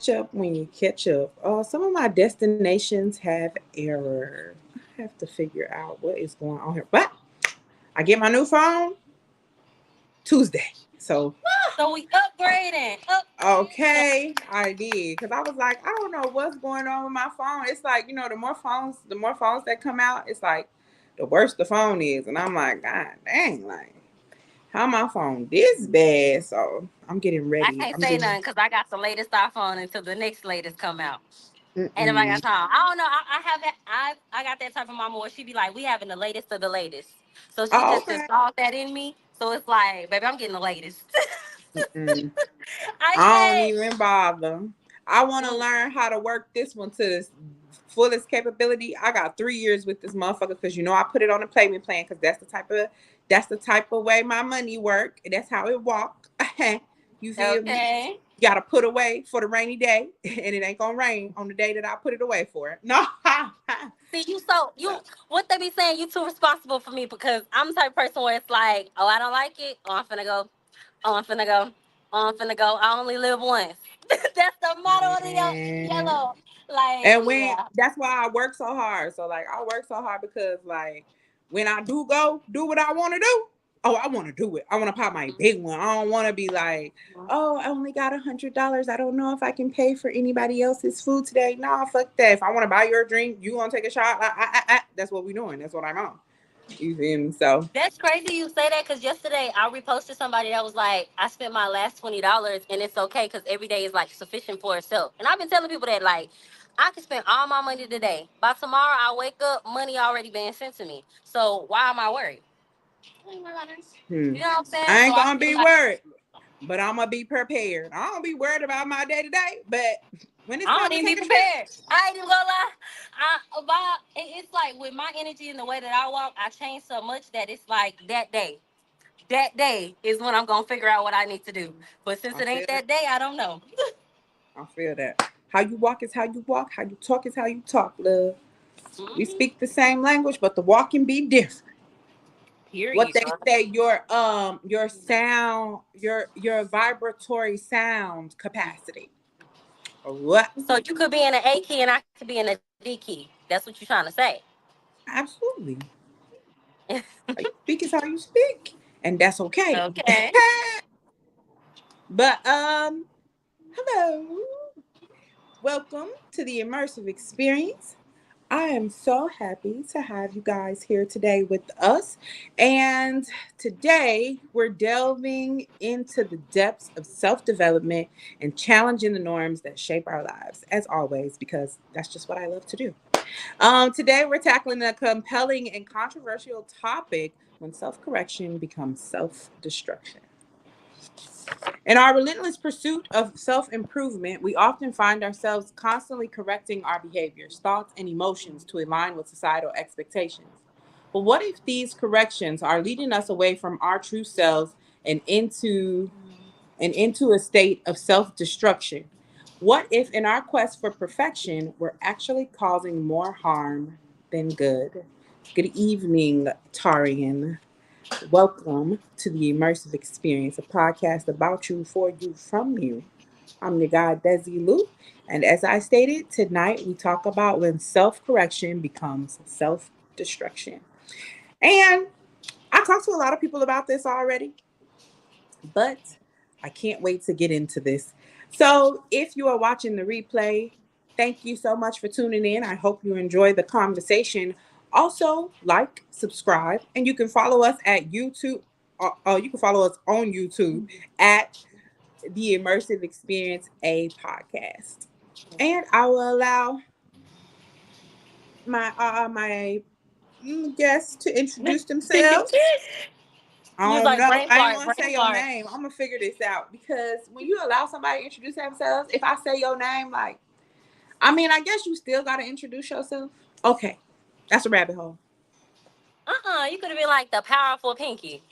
catch up when you catch up. Some of my destinations have error. I have to figure out what is going on here. But I get my new phone Tuesday. So So we upgrading, upgrading. okay, I did because I was like, I don't know what's going on with my phone. It's like the more phones that come out, it's like the worse the phone is, and I'm like, God dang, like how my phone this bad? So I'm getting I ready. can't I'm say doing. nothing because I got the latest iPhone until the next latest come out. And if I got Mm-mm. time, I don't know. I have that. I got that type of mama where she be like, "We having the latest of the latest." So she Oh, just okay. installed that in me. So it's like, baby, I'm getting the latest. Mm-mm. I I don't can't. even bother. I want to Mm, learn how to work this one to its fullest capability. I got 3 years with this motherfucker because I put it on a payment plan because that's the type of way my money work. That's how it walk. You feel me? okay. You gotta put away for the rainy day, and it ain't gonna rain on the day that I put it away for it. No. See, you what they be saying? You too responsible for me because I'm the type of person where it's like, oh, I don't like it. Oh, I'm finna go. Oh, I'm finna go. Oh, I'm finna go. I only live once. That's the motto of the Man. yellow. Like, And when yeah. that's why I work so hard. So like I work so hard because like when I do go do what I want to do, oh I want to do it. I want to pop my big one. I don't want to be like, oh I only got $100. I don't know if I can pay for anybody else's food today. Nah, fuck that. If I want to buy your drink, you gonna take a shot. That's what we doing. That's what I'm on. You feel me? So That's crazy you say that because yesterday I reposted somebody that was like, I spent my last $20 and it's okay because every day is like sufficient for itself. And I've been telling people that like, I can spend all my money today. By tomorrow, I wake up, money already being sent to me. So why am I worried? You know hmm. what I'm saying? I So ain't I gonna feel be like worried. But I'm gonna be prepared. I don't be worried about my day to day. But when it's I time don't to even be take a trip, prepared. I ain't even gonna lie. It's like with my energy and the way that I walk, I change so much that it's like that day. That day is when I'm gonna figure out what I need to do. But since I it feel ain't that. that day, I don't know. I feel that. How you walk is how you walk. How you talk is how you talk, love. We Mhm. speak the same language, but the walking be different. What Period, they girl. say, your sound, your vibratory sound capacity. Or what? So you could be in an A key and I could be in a D key. That's what you're trying to say. Absolutely. How you speak is how you speak, and that's okay. Okay. But hello, welcome to the immersive experience. I am so happy to have you guys here today with us. And today we're delving into the depths of self development and challenging the norms that shape our lives, as always, because that's just what I love to do. Today we're tackling a compelling and controversial topic: when self correction becomes self destruction. In our relentless pursuit of self improvement, we often find ourselves constantly correcting our behaviors, thoughts, and emotions to align with societal expectations. But what if these corrections are leading us away from our true selves and into a state of self destruction? What if, in our quest for perfection, we're actually causing more harm than good? Good evening, Tarian. Welcome to the Immersive Experience, a podcast about you, for you, from you. I'm your guide, Desi Lou, and as I stated, tonight we talk about when self correction becomes self destruction. And I talked to a lot of people about this already, but I can't wait to get into this. So, if you are watching the replay, thank you so much for tuning in. I hope you enjoy the conversation. Also, like, subscribe, and you can follow us at YouTube. You can follow us on YouTube at the Immersive Experience A podcast. And I will allow my guests to introduce themselves. You was I don't like know. brain I ain't fart, want to brain say your fart. name. I'm gonna figure this out because when you allow somebody to introduce themselves, if I say your name, like, I mean, I guess you still gotta introduce yourself. Okay, that's a rabbit hole, You could have been like the powerful pinky.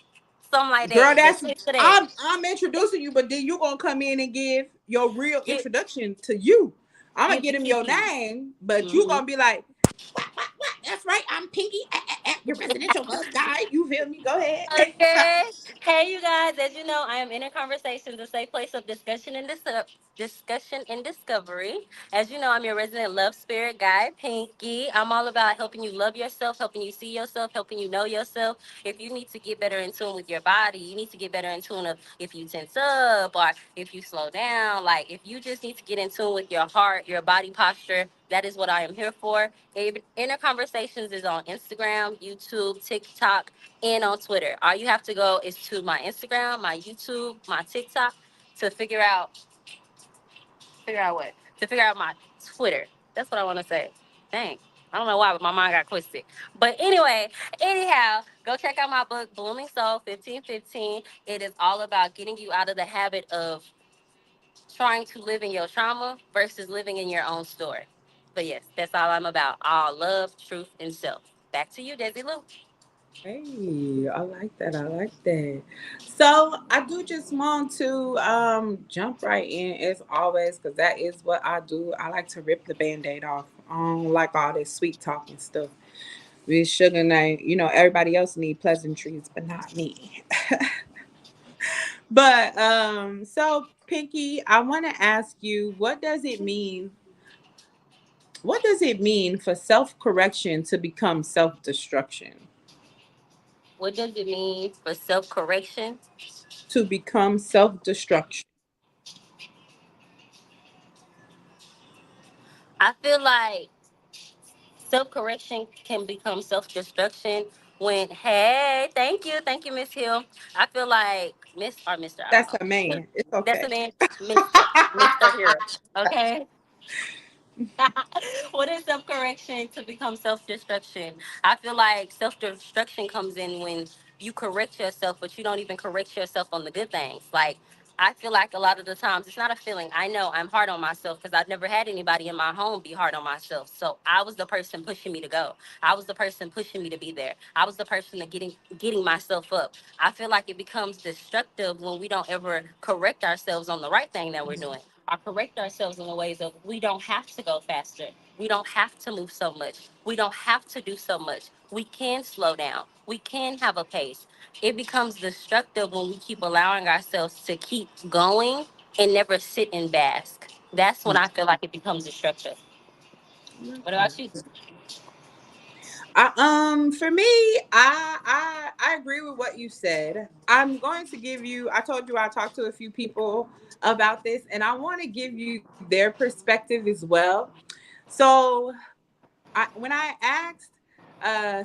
Something like girl. that. That's Just switch to that. I'm introducing you, but then you gonna come in and give your real Give introduction to you. I'm gonna give get the him your kiki. name, but you Mm-hmm. gonna be like, what? That's right. I'm Pinky, your residential bus guy. You feel me? Go ahead. Okay. Hey, you guys. As you know, I am in a conversation, a safe place of discussion and discussion and discovery. As you know, I'm your resident love spirit guide, Pinky. I'm all about helping you love yourself, helping you see yourself, helping you know yourself. If you need to get better in tune with your body, you need to get better in tune of if you tense up or if you slow down. Like if you just need to get in tune with your heart, your body posture, that is what I am here for. Inner Conversations is on Instagram, YouTube, TikTok, and on Twitter. All you have to go is to my Instagram, my YouTube, my TikTok to figure out what? To figure out my Twitter. That's what I want to say. Dang. I don't know why, but my mind got twisted. But anyway, anyhow, go check out my book, Blooming Soul 1515. It is all about getting you out of the habit of trying to live in your trauma versus living in your own story. But yes, that's all I'm about. All love, truth, and self. Back to you, Desi Lou. Hey, I like that. I like that. So I do just want to jump right in as always because that is what I do. I like to rip the band-aid off. I don't like all this sweet talking stuff. With sugar and everybody else need pleasantries, but not me. But so Pinky, I want to ask you, what does it mean for self-correction to become self-destruction? What does it mean for self correction? To become self-destruction. I feel like self correction can become self destruction when, hey, thank you, Miss Hill. I feel like Miss or Mr. I don't That's know. a man. It's That's okay. a man, Mr. Hill. Okay. What is self correction to become self destruction? I feel like self destruction comes in when you correct yourself, but you don't even correct yourself on the good things. Like, I feel like a lot of the times it's not a feeling. I know I'm hard on myself because I've never had anybody in my home be hard on myself. So I was the person pushing me to go. I was the person pushing me to be there. I was the person that getting myself up. I feel like it becomes destructive when we don't ever correct ourselves on the right thing that we're doing or correct ourselves in the ways of we don't have to go faster. We don't have to move so much. We don't have to do so much. We can slow down. We can have a pace. It becomes destructive when we keep allowing ourselves to keep going and never sit and bask. That's when I feel like it becomes destructive. I love What that. about you? For me, I agree with what you said. I'm going to give you. I told you I talked to a few people about this, and I want to give you their perspective as well. So, when I asked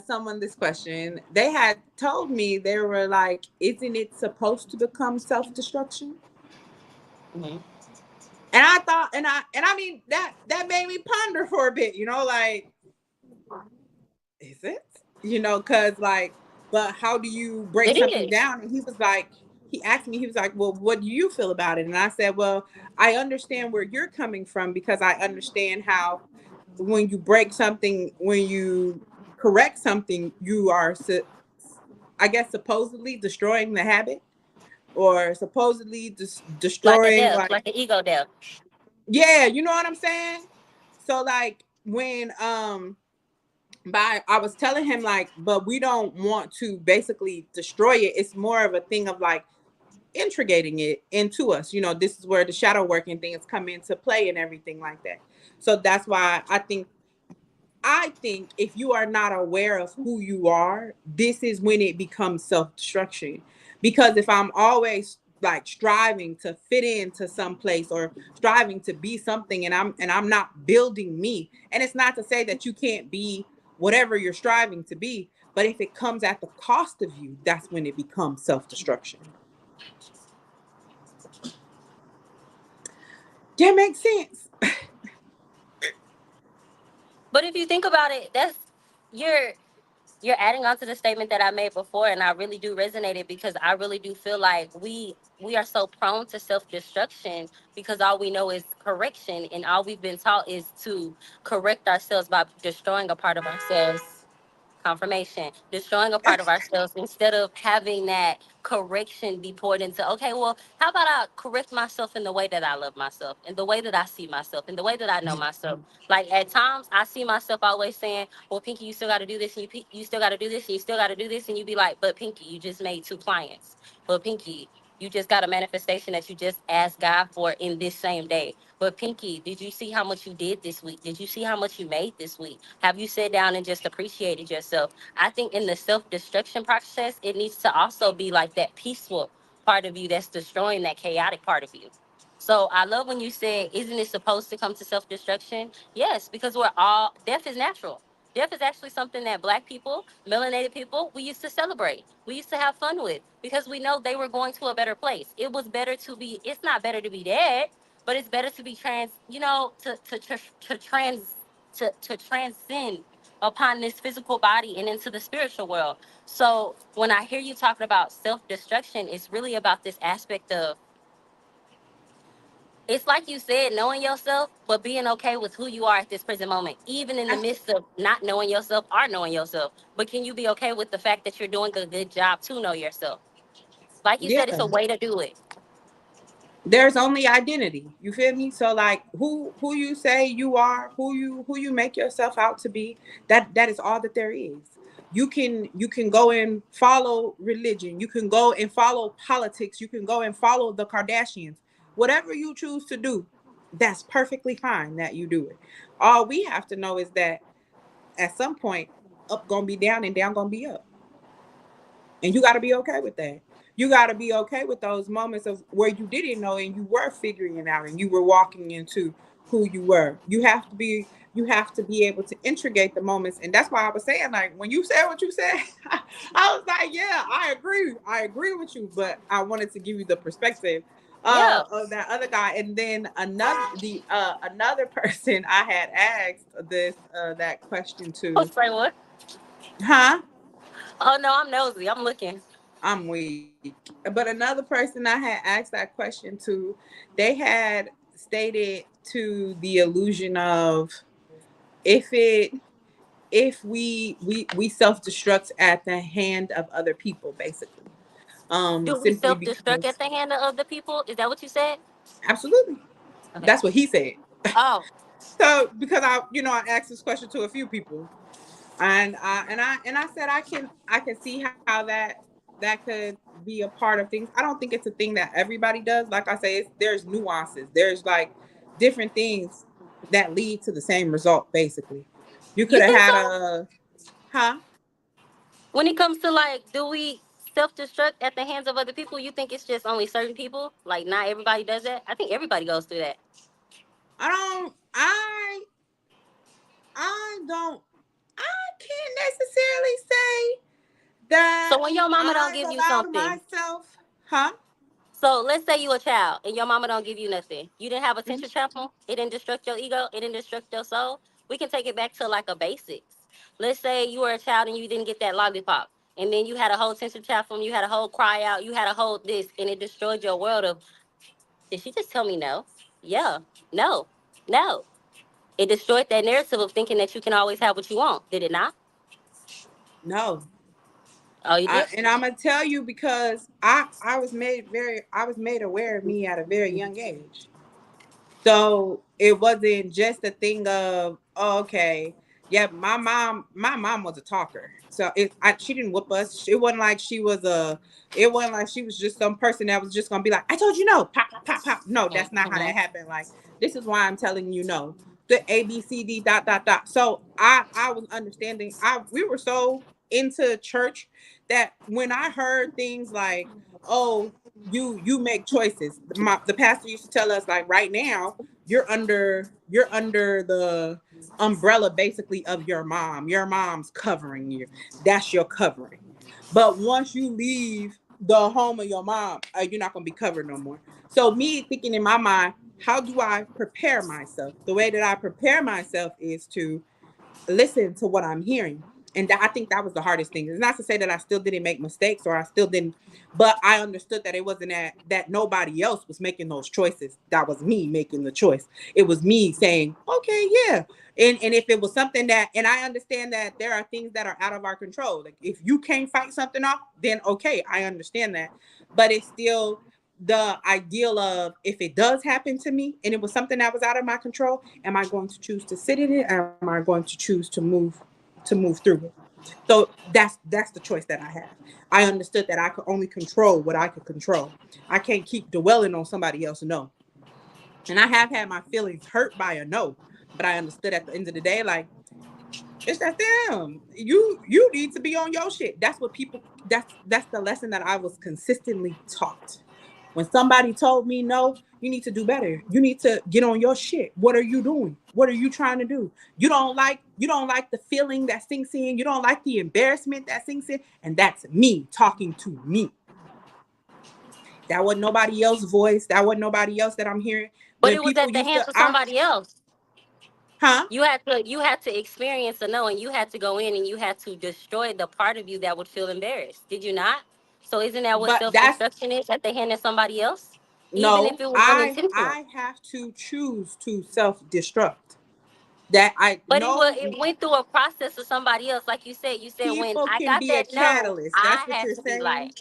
someone this question, they had told me they were like, "Isn't it supposed to become self destruction?" Mhm. And I thought, and I mean that made me ponder for a bit. Like, is it? Because like, but how do you break It something is. down? And he asked me, he was like, well, what do you feel about it? And I said, well, I understand where you're coming from because I understand how when you break something, when you correct something, you are, I guess, supposedly destroying the habit or supposedly Like a destroying, death, like, like an ego death. yeah, you know what I'm saying? So like when by I was telling him like, but we don't want to basically destroy it. It's more of a thing of like integrating it into us. This is where the shadow working things come into play and everything like that. So that's why I think if you are not aware of who you are, this is when it becomes self-destruction. Because if I'm always like striving to fit into some place or striving to be something and I'm not building me, and it's not to say that you can't be whatever you're striving to be, but if it comes at the cost of you, that's when it becomes self-destruction. That makes sense. But if you think about it, that's you're you're adding on to the statement that I made before, and I really do resonate it because I really do feel like we are so prone to self destruction because all we know is correction, and all we've been taught is to correct ourselves by destroying a part of ourselves. Confirmation, destroying a part of ourselves instead of having that correction be poured into, okay, well, how about I correct myself in the way that I love myself, in the way that I see myself, in the way that I know myself. Like at times I see myself always saying, well, Pinky, you still got to do this, and you still got to do this, and you still got to do this, and you be like, but Pinky, you just made two clients. But Pinky, You just got a manifestation that you just asked God for in this same day. But Pinky, did you see how much you did this week? Did you see how much you made this week? Have you sat down and just appreciated yourself? I think in the self-destruction process, it needs to also be like that peaceful part of you that's destroying that chaotic part of you. So I love when you said, isn't it supposed to come to self-destruction? Yes, because we're all, death is natural. Death is actually something that Black people, melanated people, we used to celebrate. We used to have fun with because we know they were going to a better place. It was better to be, it's not better to be dead, but it's better to be to transcend upon this physical body and into the spiritual world. So when I hear you talking about self-destruction, it's really about this aspect of, it's like you said, knowing yourself, but being okay with who you are at this present moment, even in the That's, midst of not knowing yourself or knowing yourself. But can you be okay with the fact that you're doing a good job to know yourself? Like you said, it's yeah. a way to do it. There's only identity. You feel me? So like who you say you are, who you make yourself out to be, that is all that there is. You can go and follow religion. You can go and follow politics. You can go and follow the Kardashians. Whatever you choose to do, that's perfectly fine that you do it. All we have to know is that at some point, up gonna be down and down gonna be up. And you got to be okay with that. You got to be okay with those moments of where you didn't know and you were figuring it out and you were walking into who you were. You have to be able to integrate the moments. And that's why I was saying, like, when you said what you said, I was like, yeah, I agree with you, but I wanted to give you the perspective Yeah. of that other guy. And then another person I had asked this that question Oh, to. say what? Huh? Oh no, I'm nosy. I'm looking. I'm weak. But another person I had asked that question to, they had stated to the illusion of, if it if we self-destruct at the hand of other people, basically. Do we Simply self-destruct at because, the hand of other people? Is that what you said? absolutely. Okay. That's what he said. Oh, So because I asked this question to a few people, and I said I can see how that could be a part of things. I don't think it's a thing that everybody does. Like I say, there's nuances. There's like different things that lead to the same result. Basically, you could you have think had so? a, huh? When it comes to like, do we self-destruct at the hands of other people? You think it's just only certain people? Like, not everybody does that? I think everybody goes through that. I don't. I don't. I can't necessarily say So that when your mama don't I've give you allowed something, myself. Huh? so let's say you a child and your mama don't give you nothing. You didn't have Mhm. attention trample. It didn't destruct your ego. It didn't destruct your soul. We can take it back to like a basics. Let's say you were a child and you didn't get that lollipop. And then you had a whole attention tantrum, you had a whole cry out, you had a whole this, and it destroyed your world of, did she just tell me no? Yeah. No. No. It destroyed that narrative of thinking that you can always have what you want. Did it not? No. Oh, you did? And I'm gonna tell you because I was made aware of me at a very young age. So it wasn't just a thing of, oh, okay, yeah, my mom was a talker. So she didn't whoop us. It wasn't like she was just some person that was just gonna be like, I told you no, pop, pop, pop, pop. No, that's not how that Mm-hmm. happened. Like, this is why I'm telling you no. The ABCD dot dot dot. So I was understanding. We were so into church that when I heard things like, oh, you make choices. The pastor used to tell us, like, right now you're under the umbrella basically of your mom. Your mom's covering you. That's your covering. But once you leave the home of your mom, you're not gonna be covered no more. So me thinking in my mind, how do I prepare myself? The way that I prepare myself is to listen to what I'm hearing. And I think that was the hardest thing. It's not to say that I still didn't make mistakes or I still didn't, but I understood that it wasn't that nobody else was making those choices. That was me making the choice. It was me saying, okay, yeah. And if it was something that, and I understand that there are things that are out of our control. Like, if you can't fight something off, then okay, I understand that. But it's still the ideal of, if it does happen to me and it was something that was out of my control, am I going to choose to sit in it, or am I going to choose to move through it? So that's the choice that I have. I understood that I could only control what I could control. I can't keep dwelling on somebody else's no. And I have had my feelings hurt by a no, but I understood at the end of the day, like, it's that them. You need to be on your shit. That's what people. That's the lesson that I was consistently taught. When somebody told me no, you need to do better. You need to get on your shit. What are you doing? What are you trying to do? You don't like the feeling that sinks in. You don't like the embarrassment that sinks in, and that's me talking to me. That wasn't nobody else's voice. That wasn't nobody else that I'm hearing. But When it was people at the used to, hands of somebody else. huh? You had to experience a no, and you had to go in and you had to destroy the part of you that would feel embarrassed. Did you not? So isn't that what But self that's destruction is, at the hand of somebody else? Even if no. it was I unintentional. I have to choose to self destruct. That I But it was know it went through a process of somebody else. Like you said when people I can got be a that no, catalyst. That's I what had you're to be like, saying.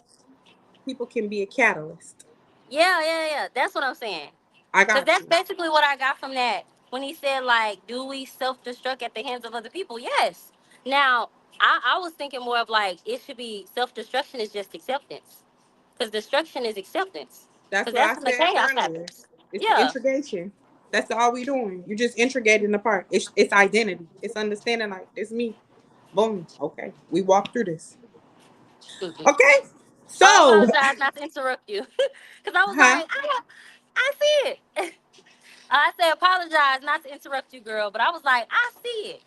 People can be a catalyst. yeah, yeah, yeah. That's what I'm saying. I Because got that's you. basically what I got from that when he said, like, do we self destruct at the hands of other people? Yes. Now, I was thinking more of like, it should be self destruction is just acceptance. Because destruction is acceptance. That's Because what I that's when the said chaos earlier. happens. It's the Yeah. integration. That's all we doing. You just integrating the part. It's identity. It's understanding like it's me. Boom. Okay. We walk through this. Mm-mm. Okay. I So, apologize not to interrupt you. Because I was huh? like, I see it. I say apologize not to interrupt you, girl. But I was like, I see it.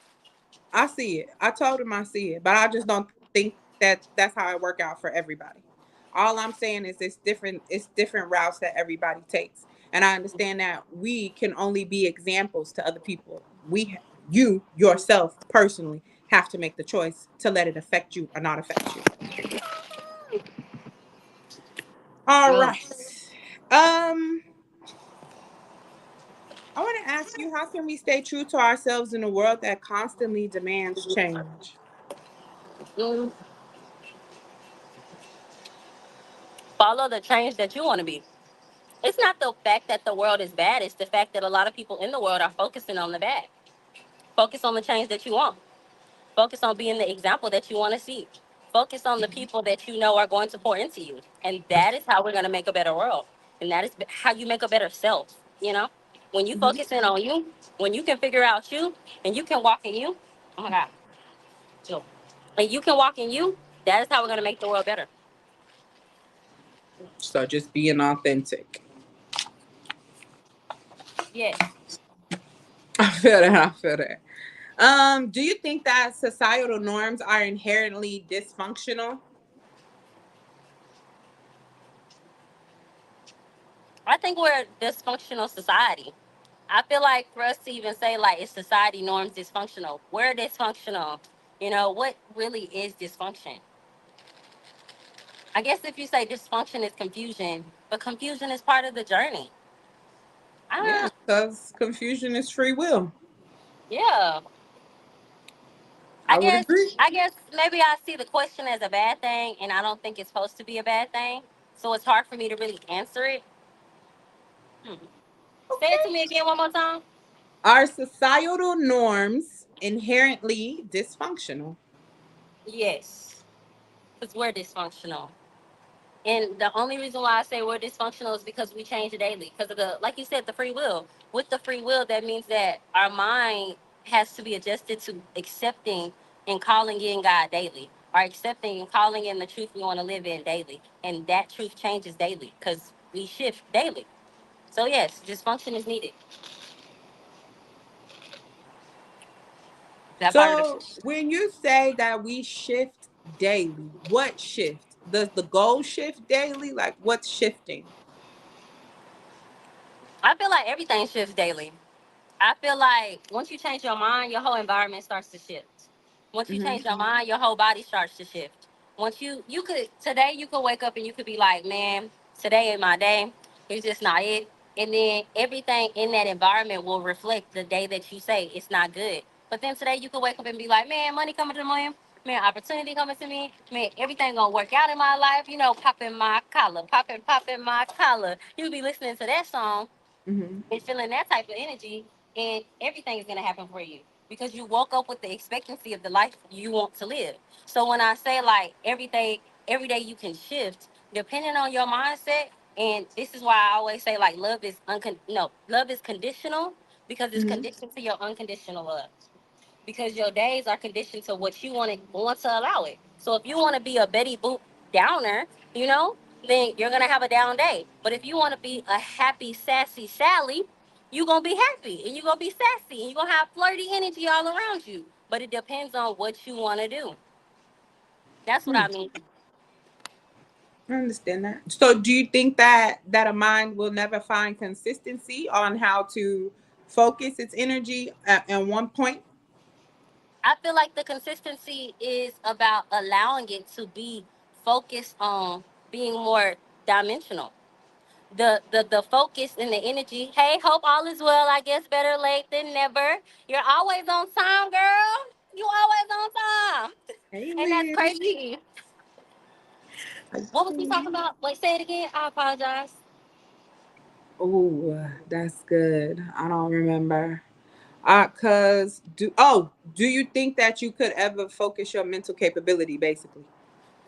I see it. I told him I see it, but I just don't think that that's how it work out for everybody. All I'm saying is it's different routes that everybody takes. And I understand that we can only be examples to other people. You yourself personally have to make the choice to let it affect you or not affect you. All Mm. right. Um I want to ask you, how can we stay true to ourselves in a world that constantly demands change? Mm. Follow the change that you want to be. It's not the fact that the world is bad. It's the fact that a lot of people in the world are focusing on the bad. Focus on the change that you want. Focus on being the example that you want to see. Focus on the people that you know are going to pour into you. And that is how we're going to make a better world. And that is how you make a better self. You know, when you Mhm. focus in on you, when you can figure out you and you can walk in you, oh my God, chill. And you can walk in you, that is how we're going to make the world better. So just being authentic. Yes. I feel that. I feel that. Do you think that societal norms are inherently dysfunctional? I think we're a dysfunctional society. I feel like for us to even say like is society norms dysfunctional, we're dysfunctional. You know, what really is dysfunction? I guess if you say dysfunction is confusion, but confusion is part of the journey. Yeah, Ah, because confusion is free will. yeah. I I would guess agree. I guess maybe I see the question as a bad thing and I don't think it's supposed to be a bad thing. So it's hard for me to really answer it. Hmm. Say it to me Okay. again one more time. Are societal norms inherently dysfunctional? Yes. Because we're dysfunctional. And the only reason why I say we're dysfunctional is because we change daily. Because of the, like you said, the free will. With the free will, that means that our mind has to be adjusted to accepting and calling in God daily, or accepting and calling in the truth we want to live in daily. And that truth changes daily because we shift daily. So yes, dysfunction is needed. That part of So the. when you say that we shift daily, what shift? Does the goal shift daily? Like what's shifting? I feel like everything shifts daily. I feel like once you change your mind, your whole environment starts to shift. Once you Hmm. change your mind, your whole body starts to shift. Once you could today you could wake up and you could be like, man, today ain't my day. It's just not it. And then everything in that environment will reflect the day that you say it's not good. But then today you could wake up and be like, man, money coming to me, man, opportunity coming to me, man, everything gonna work out in my life, you know, popping my collar, popping my collar. You'll be listening to that song Hmm. and feeling that type of energy, and everything is gonna happen for you. because you woke up with the expectancy of the life you want to live. So when I say like every day you can shift depending on your mindset, and this is why I always say like love is conditional because it's Hmm. conditioned to your unconditional love, because your days are conditioned to what you want to allow it. So if you want to be a Betty Boop downer, you know, then you're gonna have a down day. But if you want to be a happy, sassy Sally, you're gonna be happy and you're gonna be sassy and you're gonna have flirty energy all around you. But it depends on what you want to do. That's what I mean. I understand that. So, do you think that a mind will never find consistency on how to focus its energy at one point? I feel like the consistency is about allowing it to be focused on being more dimensional. The focus and the energy. Hey, hope all is well. I guess better late than never. You're always on time, girl. You always on time, Hey, and that's Liz. crazy. What was we talking about? Wait, say it again. I apologize. Oh, that's good. I don't remember. Cause do you think that you could ever focus your mental capability, basically?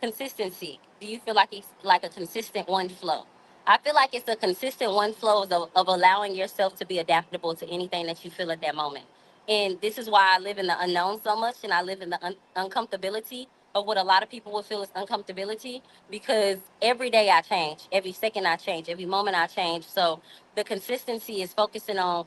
Consistency. Do you feel like it's like a consistent one flow? I feel like it's a consistent one flow of allowing yourself to be adaptable to anything that you feel at that moment. And this is why I live in the unknown so much, and I live in the uncomfortability of what a lot of people would feel is uncomfortability, because every day I change, every second I change, every moment I change. So the consistency is focusing on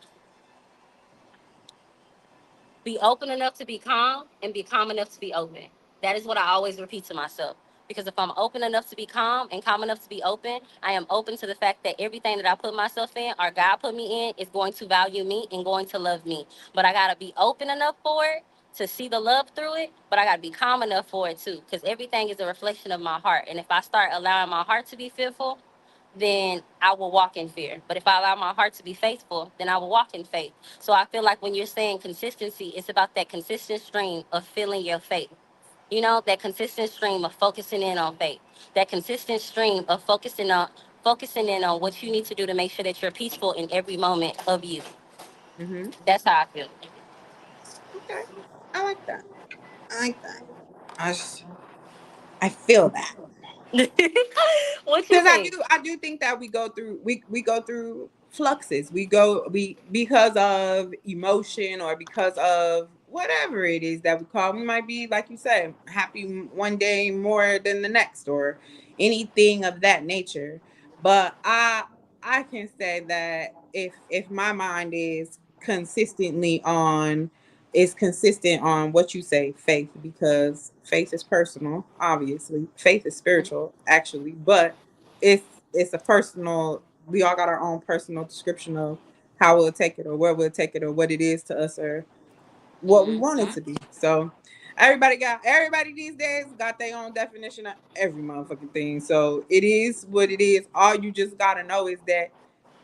be open enough to be calm and be calm enough to be open. That is what I always repeat to myself. Because if I'm open enough to be calm and calm enough to be open, I am open to the fact that everything that I put myself in or God put me in is going to value me and going to love me. But I got to be open enough for it to see the love through it, but I got to be calm enough for it too, because everything is a reflection of my heart. And if I start allowing my heart to be fearful, then I will walk in fear. But if I allow my heart to be faithful, then I will walk in faith. So I feel like when you're saying consistency, it's about that consistent stream of feeling your faith. You know, that consistent stream of focusing in on faith. That consistent stream of focusing in on what you need to do to make sure that you're peaceful in every moment of you. Mm-hmm. That's how I feel. Okay, I like that. I like that. I feel that. What you Because I think? do, I do think that we go through fluxes. We because of emotion or because of whatever it is that we call. We might be like you said, happy one day more than the next, or anything of that nature. But I can say that if my mind is consistent on what you say, faith, because faith is personal, obviously. Faith is spiritual, actually, but it's a personal. We all got our own personal description of how we'll take it or where we'll take it or what it is to us or what we want it Mm-hmm. to be. So everybody these days got their own definition of every motherfucking thing. So it is what it is. All you just gotta know is that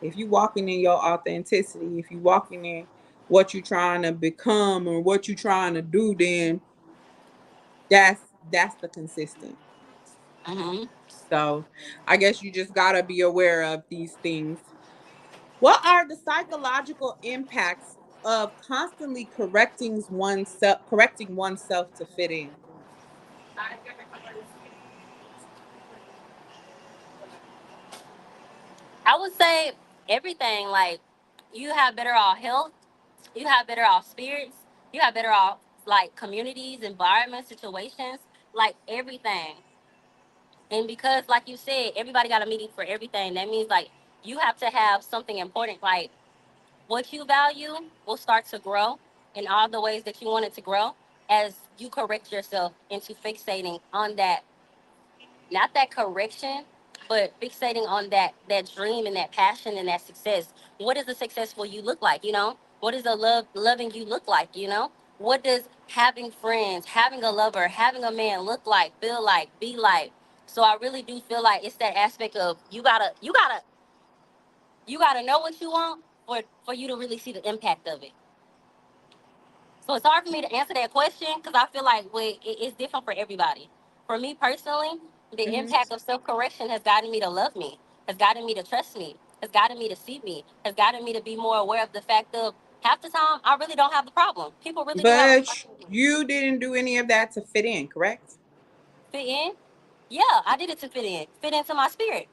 if you walking in your authenticity, if you walking in what you trying to become or what you trying to do, then that's the consistent. Mm-hmm. So I guess you just gotta be aware of these things. What are the psychological impacts of constantly correcting oneself to fit in? I would say everything. Like, you have better off health, you have better off spirits, you have better off like communities, environments, situations, like everything. And because, like you said, everybody got a meaning for everything. That means like you have to have something important. Like, what you value will start to grow in all the ways that you want it to grow as you correct yourself into fixating on that, not that correction, but fixating on that dream and that passion and that success. What does a successful you look like? You know, what does a loving you look like? You know, what does having friends, having a lover, having a man look like, feel like, be like? So I really do feel like it's that aspect of you gotta know what you want for you to really see the impact of it. So it's hard for me to answer that question because I feel like it's different for everybody. For me personally, the Hmm. impact of self correction has gotten me to love me, has gotten me to trust me, has gotten me to see me, has gotten me to be more aware of the fact of Half the time, I really don't have the problem. People really do have a But problem you didn't do any of that to fit in, correct? fit in. Yeah, I did it to fit into my spirit.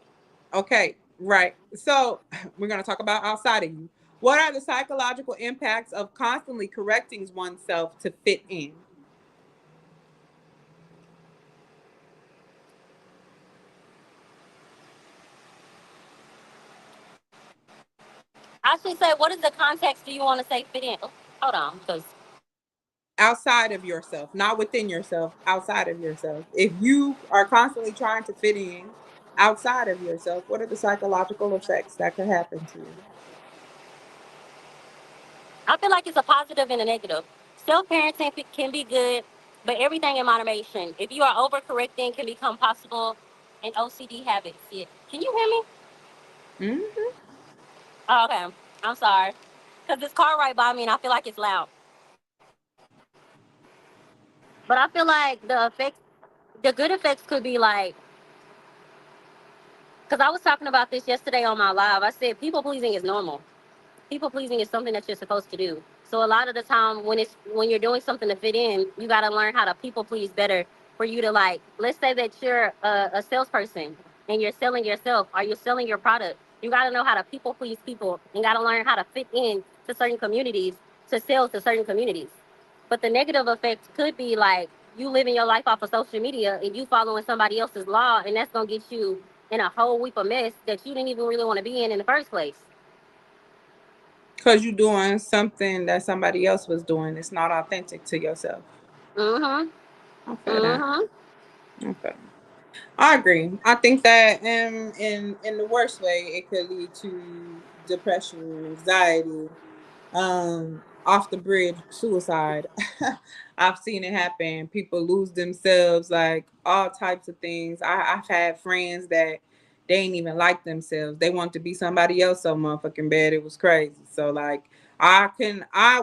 Okay, right. So we're going to talk about outside of you. What are the psychological impacts of constantly correcting oneself to fit in? I should say, what is the context do you want to say fit in? Oh, hold on, because Outside of yourself, not within yourself, outside of yourself. If you are constantly trying to fit in outside of yourself, what are the psychological effects that could happen to you? I feel like it's a positive and a negative. Self parenting can be good, but everything in moderation. If you are overcorrecting, can become possible and OCD habits. Yeah. Can you hear me? Hmm. Oh, okay. I'm sorry. Because this car right by me and I feel like it's loud. But I feel like the good effects could be like, because I was talking about this yesterday on my live. I said people pleasing is normal. People pleasing is something that you're supposed to do. So a lot of the time when you're doing something to fit in, you got to learn how to people please better for you to like. Let's say that you're a salesperson and you're selling yourself or you're selling your product. You got to know how to people please people and got to learn how to fit in to certain communities to sell to certain communities. But the negative effect could be like you living your life off of social media and you following somebody else's law, and that's gonna get you in a whole week of mess that you didn't even really want to be in the first place. Because you're doing something that somebody else was doing. It's not authentic to yourself. Mm-hmm. I feel that. Mm-hmm. Okay. I agree. I think that in the worst way, it could lead to depression, anxiety, off the bridge, suicide. I've seen it happen. People lose themselves, like all types of things. I've had friends that they ain't even like themselves. They want to be somebody else so motherfucking bad. It was crazy. So like I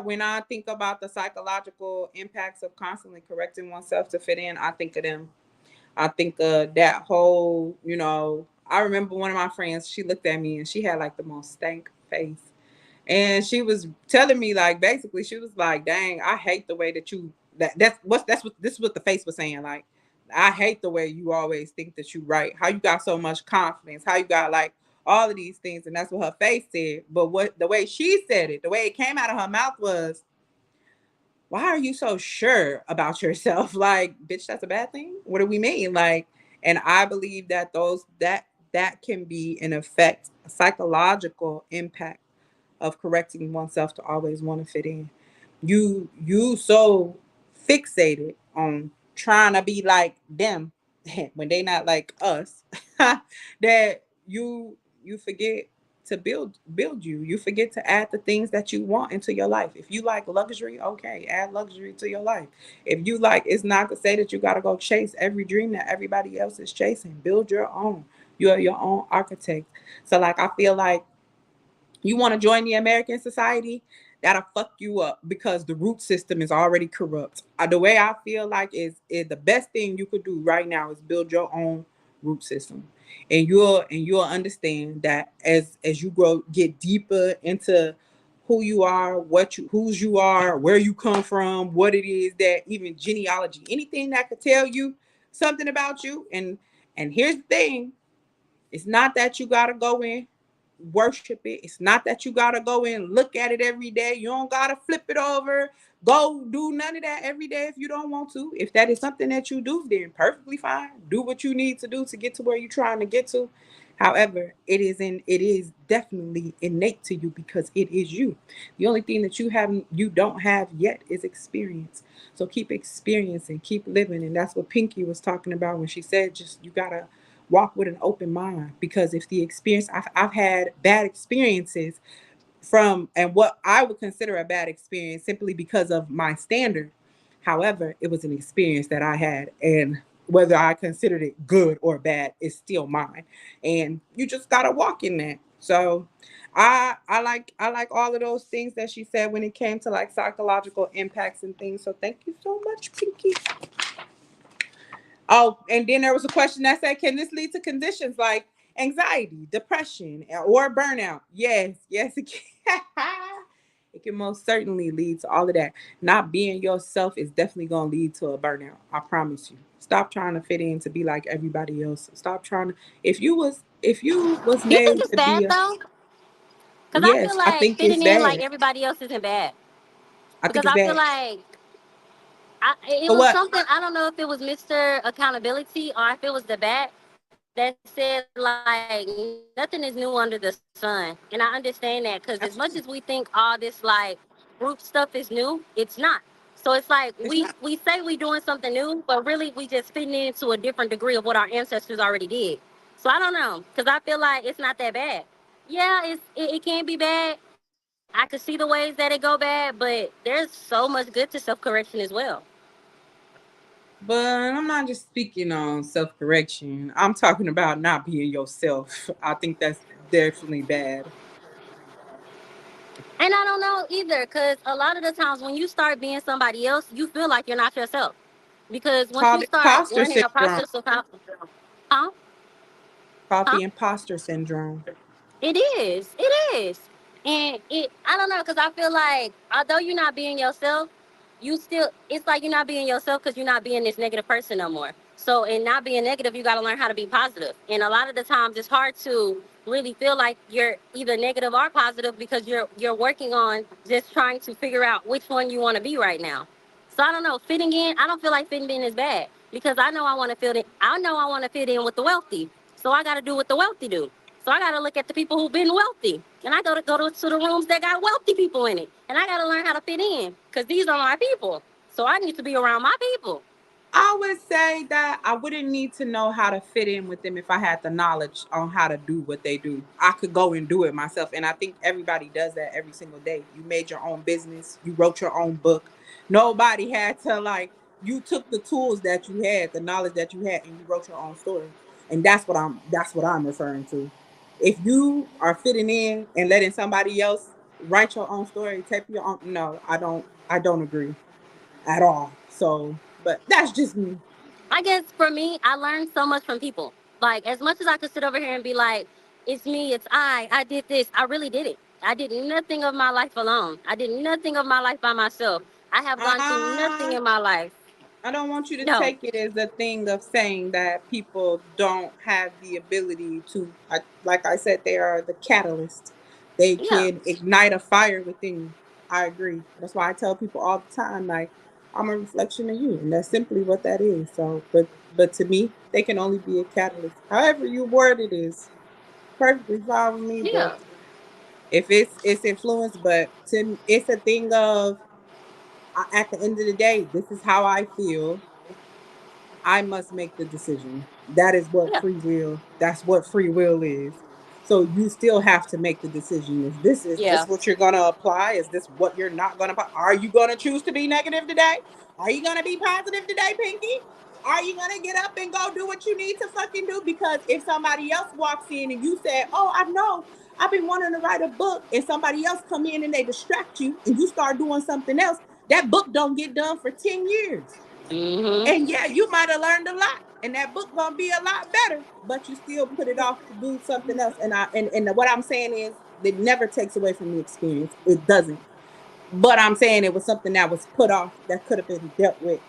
when I think about the psychological impacts of constantly correcting oneself to fit in, I think of them. I think that whole, I remember one of my friends, she looked at me and she had like the most stank face. And she was telling me like basically she was like, dang, I hate the way that that's what this is what the face was saying. Like, I hate the way you always think that you right. How you got so much confidence, how you got like all of these things, and that's what her face said. But what the way she said it, the way it came out of her mouth was, why are you so sure about yourself? Like, bitch, that's a bad thing. What do we mean? Like, and I believe that that can be an effect, a psychological impact of correcting oneself to always want to fit in. You so fixated on trying to be like them when they not like us that you forget to build you. You forget to add the things that you want into your life. If you like luxury, okay, add luxury to your life. If you like, it's not to say that you got to go chase every dream that everybody else is chasing. Build your own. You are your own architect. So like I feel like you want to join the American society, that'll fuck you up because the root system is already corrupt. The way I feel like is the best thing you could do right now is build your own root system, and you'll understand that as you grow, get deeper into who you are, whose you are, where you come from, what it is that even genealogy, anything that could tell you something about you. And here's the thing: it's not that you gotta go in worship it. It's not that you gotta go in look at it every day. You don't gotta flip it over. Go do none of that every day if you don't want to. If that is something that you do, then perfectly fine. Do what you need to do to get to where you're trying to get to. However, it is definitely innate to you because it is you. The only thing that you don't have yet is experience. So keep experiencing, keep living, and that's what Pinky was talking about when she said just you gotta walk with an open mind because if the experience I've had bad experiences from and what I would consider a bad experience simply because of my standard. However, it was an experience that I had, and whether I considered it good or bad is still mine. And you just gotta walk in that. So I like all of those things that she said when it came to like psychological impacts and things. So thank you so much, Pinky. Oh, and then there was a question that said, can this lead to conditions like anxiety, depression, or burnout? Yes, yes, it can. It can most certainly lead to all of that. Not being yourself is definitely going to lead to a burnout. I promise you. Stop trying to fit in to be like everybody else. Stop trying to. If you was You think made it's to bad be a, though? Because I feel yes, I like think it's fitting in like bad. everybody else isn't bad. I think Because it's I feel bad. like it For was what? something, I don't know if it was Mr. Accountability or if it was the bat that said like nothing is new under the sun. And I understand that because as much as we think all this Absolutely. like group stuff is new, it's not. So it's like we It's not. we say we doing something new, but really we just fitting into a different degree of what our ancestors already did. So I don't know because I feel like it's not that bad. Yeah, it can be bad. I could see the ways that it go bad, but there's so much good to self correction as well. But I'm not just speaking on self correction. I'm talking about not being yourself. I think that's definitely bad. And I don't know either, because a lot of the times when you start being somebody else, you feel like you're not yourself. Because once Call you the start imposter learning the syndrome. process of how, huh? Call Huh? the imposter syndrome. It is. It is. And I don't know, because I feel like although you're not being yourself, you still, it's like you're not being yourself because you're not being this negative person no more. So, in not being negative, you got to learn how to be positive. And a lot of the times, it's hard to really feel like you're either negative or positive because you're working on just trying to figure out which one you want to be right now. So I don't know. Fitting in, I don't feel like fitting in is bad because I know I want to fit in. I know I want to fit in with the wealthy. So I got to do what the wealthy do. So I got to look at the people who've been wealthy, and I go to the rooms that got wealthy people in it, and I got to learn how to fit in because these are my people. So I need to be around my people. I would say that I wouldn't need to know how to fit in with them if I had the knowledge on how to do what they do. I could go and do it myself. And I think everybody does that every single day. You made your own business, you wrote your own book. Nobody had to, like, you took the tools that you had, the knowledge that you had, and you wrote your own story. And that's what I'm referring to. If you are fitting in and letting somebody else write your own story, take your own, no, I don't agree at all. So, but that's just me. I guess for me, I learned so much from people. Like as much as I could sit over here and be like, "It's me, it's I did this," I really did it. I did nothing of my life alone. I did nothing of my life by myself. I have gone through nothing I in my life. I don't want you to No. take it as a thing of saying that people don't have the ability to. Like I said, they are the catalyst. They Yeah. can ignite a fire within you. I agree. That's why I tell people all the time, like, I'm a reflection of you, and that's simply what that is. So, but to me, they can only be a catalyst. However you word it is perfectly fine with me. But Yeah. if it's influence, but to it's a thing of, at the end of the day, this is how I feel. I must make the decision. That is what Yeah. free will. That's what free will is. So you still have to make the decision. Is this Yeah. what you're gonna apply? Is this what you're not gonna apply? Are you gonna choose to be negative today? Are you gonna be positive today, Pinky? Are you gonna get up and go do what you need to fucking do? Because if somebody else walks in and you said, "Oh, I know, I've been wanting to write a book," and somebody else come in and they distract you, and you start doing something else, that book don't get done for 10 years. Mm-hmm. And yeah, you might have learned a lot, and that book gonna be a lot better. But you still put it off to do something else. And what I'm saying is, it never takes away from the experience. It doesn't. But I'm saying it was something that was put off that could have been dealt with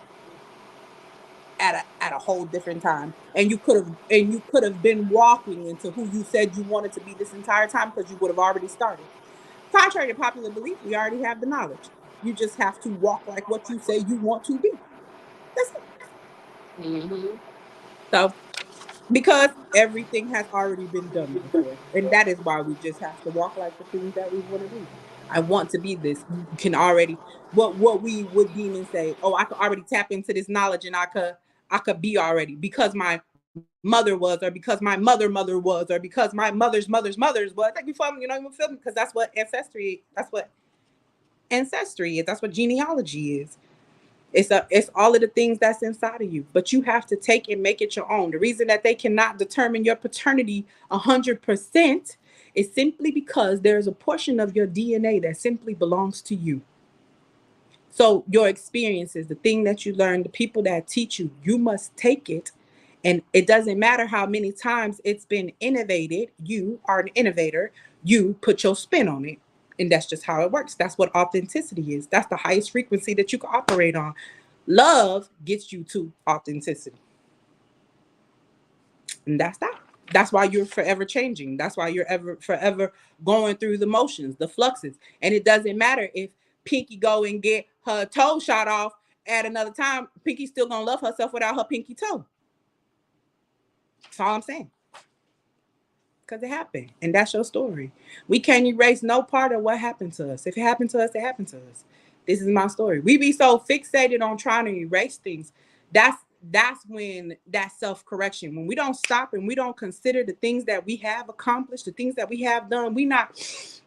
at a whole different time. And you could have been walking into who you said you wanted to be this entire time because you would have already started. Contrary to popular belief, we already have the knowledge. You just have to walk like what you say you want to be. That's it. Mm-hmm. So because everything has already been done before, and that is why we just have to walk like the things that we want to be. I want to be this. You can already, what we would deem and say, oh, I could already tap into this knowledge, and I could be already because my mother was, or because my mother was, or because my mother's was. Like, you feel me? You know, you feel me? Because that's what ancestry is. That's what genealogy is. It's all of the things that's inside of you, but you have to take and make it your own. The reason that they cannot determine your paternity 100% is simply because there's a portion of your DNA that simply belongs to you. So your experiences, the thing that you learn, the people that teach you, you must take it. And it doesn't matter how many times it's been innovated, you are an innovator. You put your spin on it. And that's just how it works. That's what authenticity is. That's the highest frequency that you can operate on. Love gets you to authenticity. And that's that. That's why you're forever changing. That's why you're ever forever going through the motions, the fluxes. And it doesn't matter if Pinky go and get her toe shot off at another time. Pinky's still gonna love herself without her pinky toe. That's all I'm saying. Because it happened. And that's your story. We can't erase no part of what happened to us. If it happened to us, it happened to us. This is my story. We be so fixated on trying to erase things. That's when that self-correction, when we don't stop and we don't consider the things that we have accomplished, the things that we have done, we not,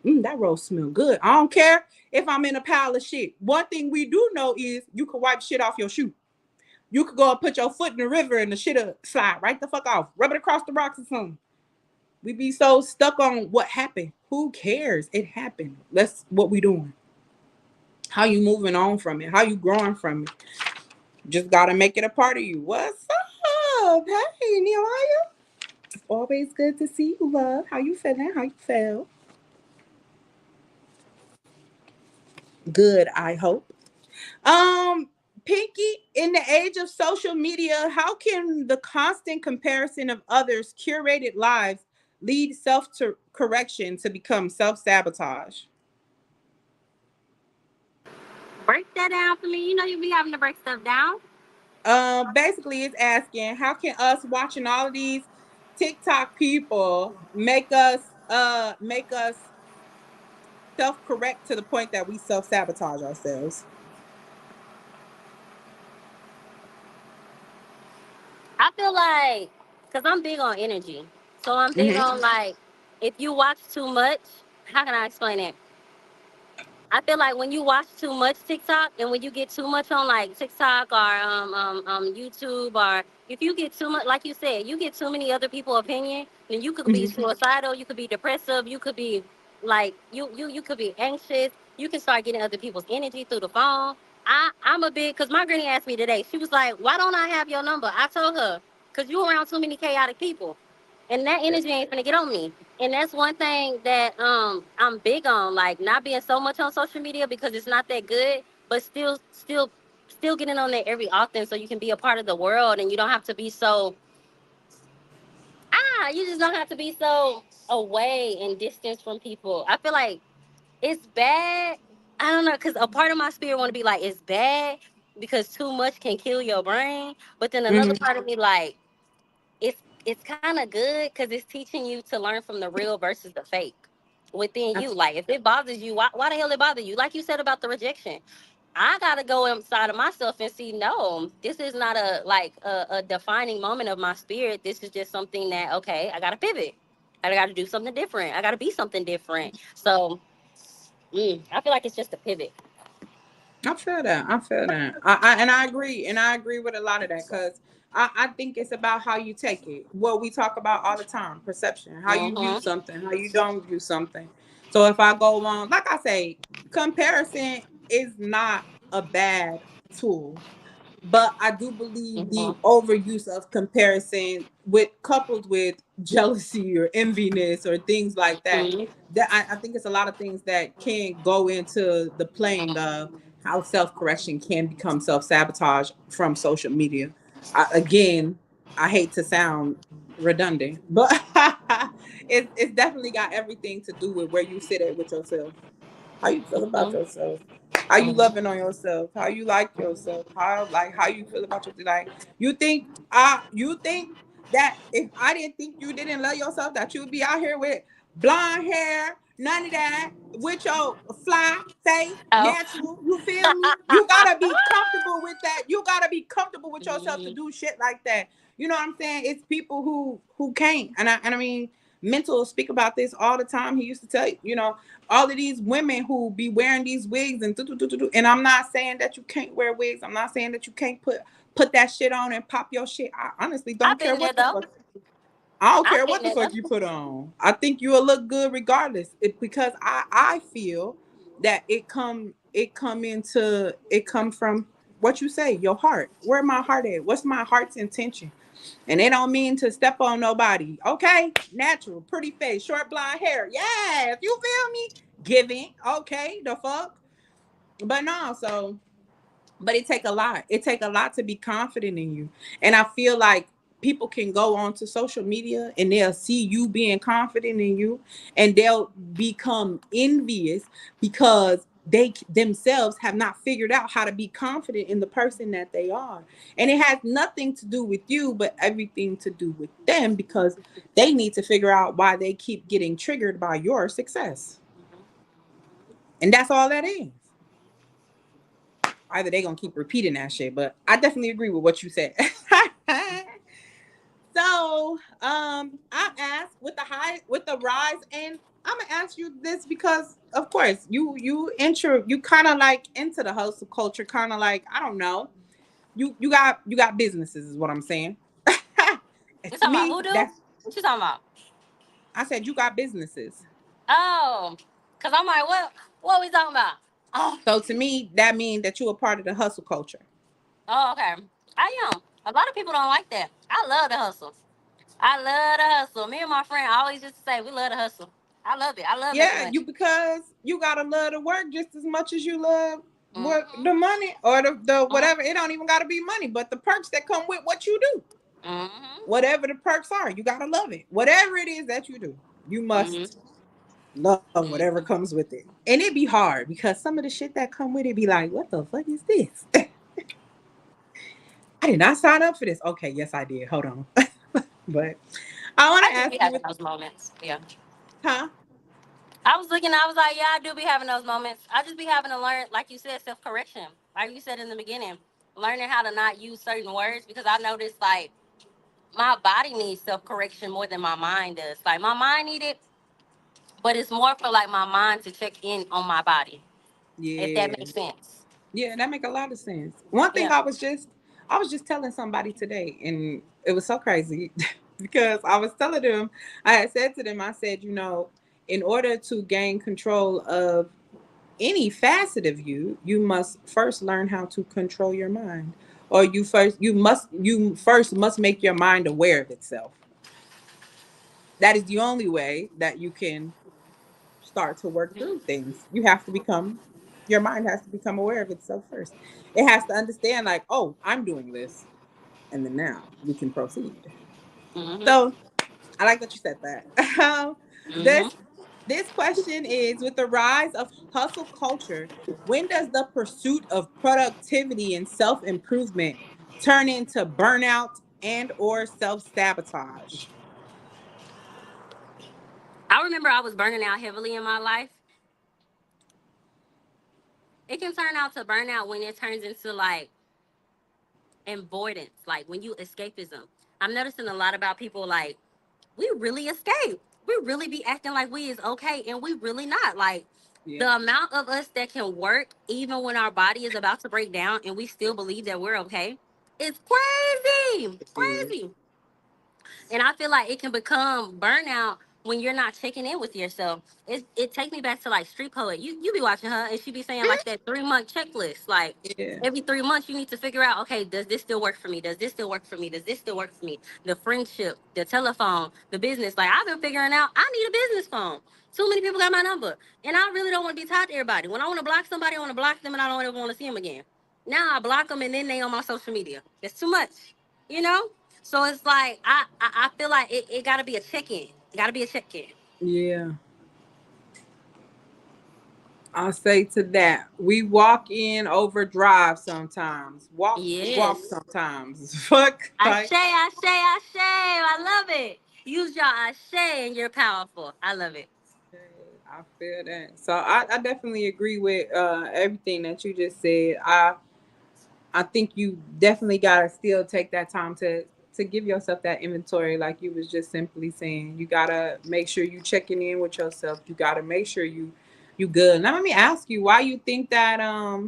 that roast smell good. I don't care if I'm in a pile of shit. One thing we do know is you can wipe shit off your shoe. You could go and put your foot in the river and the shit'll slide right the fuck off. Rub it across the rocks or something. We be so stuck on what happened. Who cares? It happened. That's what we doing. How you moving on from it? How you growing from it? Just gotta make it a part of you. What's up? Hey, Nelia. Always good to see you, love. How you feeling? How you feel? Good, I hope. Um, Pinky, in the age of social media, how can the constant comparison of others' curated lives lead self to correction to become self sabotage? Break that down for me. You know you be having to break stuff down. Basically, it's asking how can us watching all of these TikTok people make us self correct to the point that we self sabotage ourselves. I feel like, because I'm big on energy. So I'm big Mm-hmm. on like, if you watch too much, how can I explain it? I feel like when you watch too much TikTok and when you get too much on like TikTok or YouTube, or if you get too much, like you said, you get too many other people's opinion, then you could be Mm-hmm. suicidal, you could be depressive, you could be like you could be anxious. You can start getting other people's energy through the phone. I'm a big, because my granny asked me today. She was like, "Why don't I have your number?" I told her, "Cause you around too many chaotic people, and that energy ain't gonna get on me." And that's one thing that I'm big on, like not being so much on social media because it's not that good, but still getting on there every often so you can be a part of the world and you don't have to be so you just don't have to be so away and distance from people. I feel like it's bad. I don't know, because a part of my spirit want to be like, it's bad because too much can kill your brain, but then another Mm-hmm. part of me like, it's kind of good because it's teaching you to learn from the real versus the fake within you. Like if it bothers you, why the hell it bother you? Like you said about the rejection, I gotta go inside of myself and see, no, this is not a defining moment of my spirit. This is just something that, okay, I gotta pivot. I gotta do something different. I gotta be something different. So I feel like it's just a pivot. I feel that. I feel that. I agree, and I agree with a lot of that because I think it's about how you take it. What we talk about all the time, perception, how you view Mm-hmm. something, how you don't view something. So if I go on, like I say, comparison is not a bad tool, but I do believe the Mm-hmm. overuse of comparison with coupled with jealousy or enviness or things like that. Mm-hmm. That I think it's a lot of things that can go into the playing of how self correction can become self sabotage from social media. Again, I hate to sound redundant, but it's definitely got everything to do with where you sit at with yourself. How you feel about Mm-hmm. yourself? How you loving on yourself? How you like yourself? How you feel about your like you think that if I didn't think you didn't love yourself that you would be out here with blonde hair, none of that, with your fly face, Oh. natural. You feel me? You gotta be comfortable with that. You gotta be comfortable with yourself to Mhm. do shit like that. You know what I'm saying? It's people who can't, and I mean, Mental speak about this all the time. He used to tell all of these women who be wearing these wigs and and I'm not saying that you can't wear wigs. I'm not saying that you can't put that shit on and pop your shit. I honestly I've don't care been there what the though. fuck. I don't I've care been what the there fuck though. you put on. I think you'll look good regardless. Because I feel that it come from what you say, your heart. Where my heart at? What's my heart's intention? And they don't mean to step on nobody. Okay? Natural, pretty face, short blonde hair. Yes, you feel me? giving. Okay, the fuck. But no, so but it take a lot. It take a lot to be confident in you. And I feel like people can go onto social media and they'll see you being confident in you and they'll become envious because they themselves have not figured out how to be confident in the person that they are. And it has nothing to do with you, but everything to do with them because they need to figure out why they keep getting triggered by your success. And that's all that is. Either they gonna keep repeating that shit, but I definitely agree with what you said. So, I asked with the rise, and I'm gonna ask you this because, of course, you kind of like into the hustle culture, kind of like I don't know, you got businesses, is what I'm saying. You To talking about who me, do? that's What you talking about? I said you got businesses. Oh, cause I'm like, what we talking about? Oh, So to me, that means that you're a part of the hustle culture. oh, okay. I am. A lot of people don't like that. I love the hustle. I love the hustle. Me and my friend always used to say we love the hustle. I love it. I love making Yeah, money. you because you gotta love the work just as much as you love what Mhm. the money or the Mhm. whatever. It don't even gotta be money, but the perks that come with what you do. Mhm. Whatever the perks are, you gotta love it. Whatever it is that you do, you Mhm. must love whatever Mhm. comes with it. And it be hard because some of the shit that come with it be like, what the fuck is this? I did not sign up for this. Okay, yes I did. Hold on. But I want I to do ask be you having with those moments. Yeah. huh? I was looking. I was like, yeah, I do be having those moments. I just be having to learn, like you said, self correction. Like you said in the beginning, learning how to not use certain words because I noticed like my body needs self correction more than my mind does. Like my mind need it, but it's more for like my mind to check in on my body, if that Yeah. makes sense. Yeah, that make a lot of sense. One thing Yeah. I was just telling somebody today, and it was so crazy because I was telling them, I had said to them, I said, in order to gain control of any facet of you, you must first learn how to control your mind. Or you first must make your mind aware of itself. That is the only way that you can start to work through things. Your mind has to become aware of itself first. It has to understand, like, oh, I'm doing this. And then now we can proceed. Mhm. So I like that you said that. Mhm. this this question is with the rise of hustle culture, when does the pursuit of productivity and self-improvement turn into burnout and or self-sabotage? I remember I was burning out heavily in my life. It can turn out to burnout when it turns into like avoidance, like when you escapism. I'm noticing a lot about people like we really escape. We really be acting like we is okay, and we really not. Like Yeah. the amount of us that can work even when our body is about to break down, and we still believe that we're okay. It's crazy, It is. crazy. And I feel like it can become burnout when you're not checking in with yourself. It takes me back to like Street Poet. You be watching her and she be saying like that 3 month checklist. Like Yeah. every 3 months you need to figure out, okay, does this still work for me? Does this still work for me? Does this still work for me? The friendship, the telephone, the business. Like I've been figuring out I need a business phone. Too many people got my number. And I really don't want to be tied to everybody. When I want to block somebody, I want to block them and I don't ever want to see them again. Now I block them and then they on my social media. It's too much. You know? So it's like I feel like it gotta be a check in. It gotta be a check in. Yeah. I'll say to that, we walk in overdrive sometimes. Walk the walk Yes. sometimes. Fuck. Ashe, Like, ashe, ashe. I love it. Use your ashe and you're powerful. I love it. I feel that. So I definitely agree with everything that you just said. I think you definitely gotta still take that time to give yourself that inventory, like you was just simply saying. You gotta make sure you checking in with yourself. You gotta make sure you good. Now let me ask you why you think that why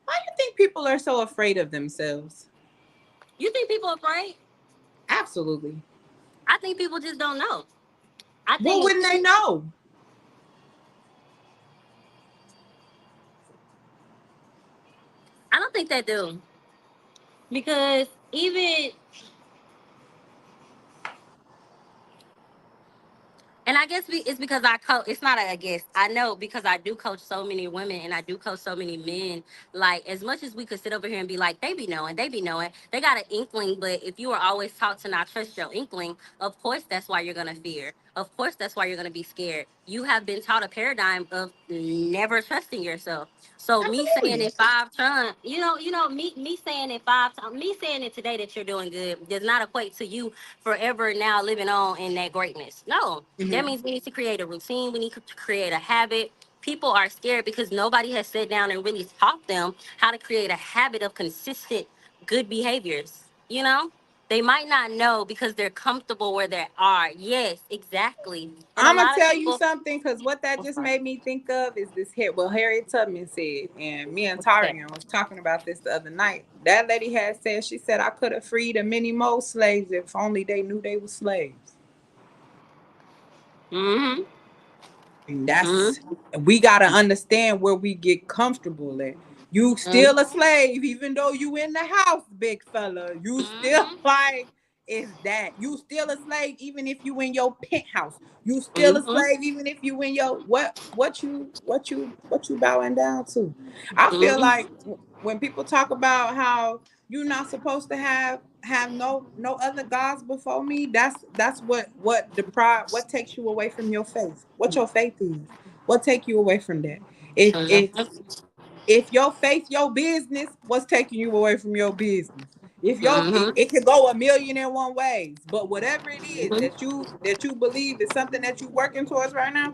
do you think people are so afraid of themselves? You think people are afraid? Absolutely. I think people just don't know. I What think wouldn't they know? I don't think they do. Because even and And I guess it's because I coach. It's not a I guess. I know because I do coach so many women and I do coach so many men. Like as much as we could sit over here and be like, they be knowing, they got an inkling. But if you are always taught to not trust your inkling, of course that's why you're gonna fear. Of course that's why you're gonna be scared. You have been taught a paradigm of never trusting yourself. So me saying Absolutely. it 5 times, me saying it 5 times, me saying it today that you're doing good does not equate to you forever now living on in that greatness. No, that Hmm. means we need to create a routine. We need to create a habit. People are scared because nobody has sat down and really taught them how to create a habit of consistent good behaviors. They might not know because they're comfortable where they are. Yes, exactly. And a I'm gonna lot of tell you people. something because what that I'm just sorry. made me think of is this hit. Well, Harriet Tubman said, and me and What's that? Tarian was talking about this the other night. That lady had said, she said, I could have freed a many more slaves if only they knew they were slaves. Mm-hmm. And that's, Mm-hmm. we got to understand where we get comfortable at. You still a Mm-hmm. slave, even though you in the house, big fella. You still Mm-hmm. like, is that you still a slave even if you in your penthouse? You still a Mm-hmm. slave even if you in your what you bowing down to? I feel Mm-hmm. like when people talk about how you're not supposed to have no other gods before me, that's what deprive what takes you away from your faith, what your faith is, what take you away from that. If your faith your business, what's taking you away from your business? If it could go a million and one ways, but whatever it is that you believe is something that you working towards right now,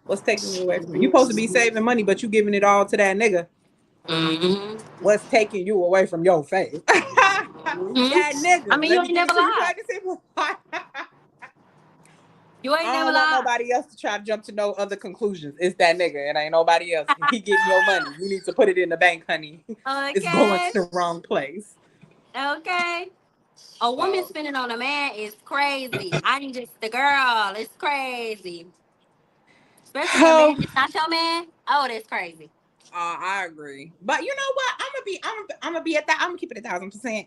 what's taking you away from it? You supposed to be saving money, but you giving it all to that nigga. Mm-hmm. What's taking you away from your faith? That I nigga. mean, Let you me ain't give never it to you lied. plain and simple. You ain't I never don't want lied. nobody else to try to jump to no other conclusions. It's that nigga. It ain't nobody else. He getting your money. You need to put it in the bank, honey. It's going to Okay. the wrong place. Okay. A woman So, spending on a man is crazy. I'm just the girl. It's crazy. Especially a man oh, that's not your man. Oh, that's crazy. I agree. But you know what? I'm gonna be at that. I'm gonna keep it 1,000%.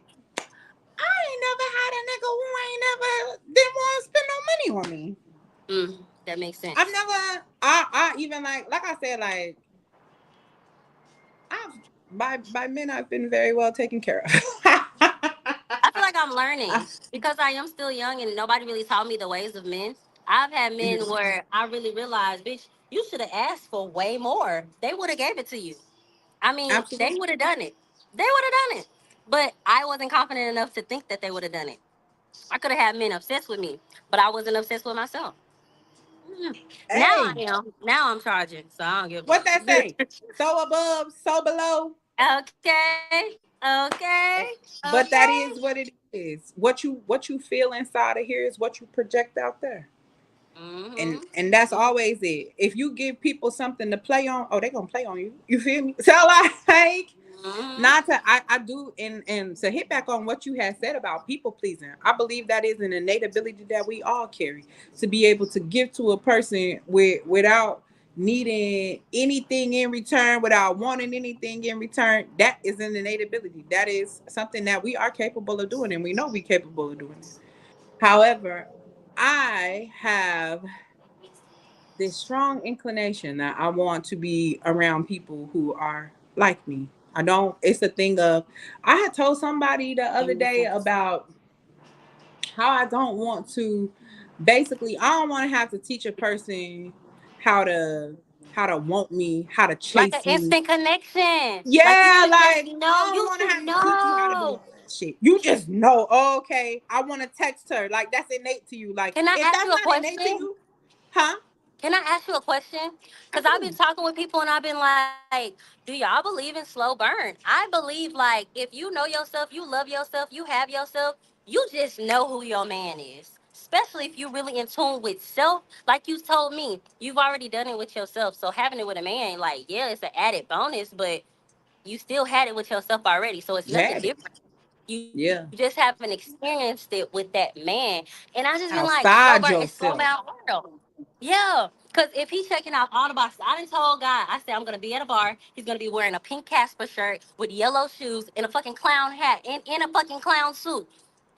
I ain't never had a nigga who ain't never didn't want to spend no money on me. That makes I've sense. never. I even like I said, like I've by men I've been very well taken care of. I feel like I'm learning because I am still young and nobody really taught me the ways of men. I've had men Mhm. where I really realized, bitch, you should have asked for way more. They would have gave it to you. I mean, they Absolutely. would have done it. They would have done it. But I wasn't confident enough to think that they would have done it. I could have had men obsessed with me, but I wasn't obsessed with myself. Mm. Now I Hey, am. Now I'm charging, so I don't give what that a say? fuck. So above, so below. Okay. Okay. But that Okay. is what it is. What you feel inside of here is what you project out there. and Mm-hmm. and that's always it. If you give people something to play on, oh, they gonna play on you. You feel me? So like, Mm-hmm. not to I do and to hit back on what you had said about people pleasing. I believe that is an innate ability that we all carry to be able to give to a person without needing anything in return, without wanting anything in return. That is an innate ability. That is something that we are capable of doing, and we know we're capable of doing it. However, I have this strong inclination that I want to be around people who are like me. I don't, it's a thing of, I had told somebody the other day about how I don't want to, basically, I don't want to have to teach a person how to, how to want me, how to Like an chase me. instant connection. Like you Yeah, should just like know. I don't You want to should have to teach you how to do know. all that shit. You just know, oh, okay, I want to text her. Like that's innate to you. Like Can I if ask that's you a not innate to question? you, huh? Can I ask you a question? Because I've been Absolutely. talking with people and I've been like, do y'all believe in slow burn? I believe like if you know yourself, you love yourself, you have yourself, you just know who your man is. Especially if you're really in tune with self. Like you told me, you've already done it with yourself. So having it with a man, like, yeah, it's an added bonus, but you still had it with yourself already. So it's You nothing had it. different. You just Yeah. haven't experienced it with that man. And I just been like, slow burn, it's Outside slow down yourself. world. Yeah. Cause if he's checking out all the boxes, I done told God, I said I'm gonna be at a bar. He's gonna be wearing a pink Casper shirt with yellow shoes and a fucking clown hat and in a fucking clown suit.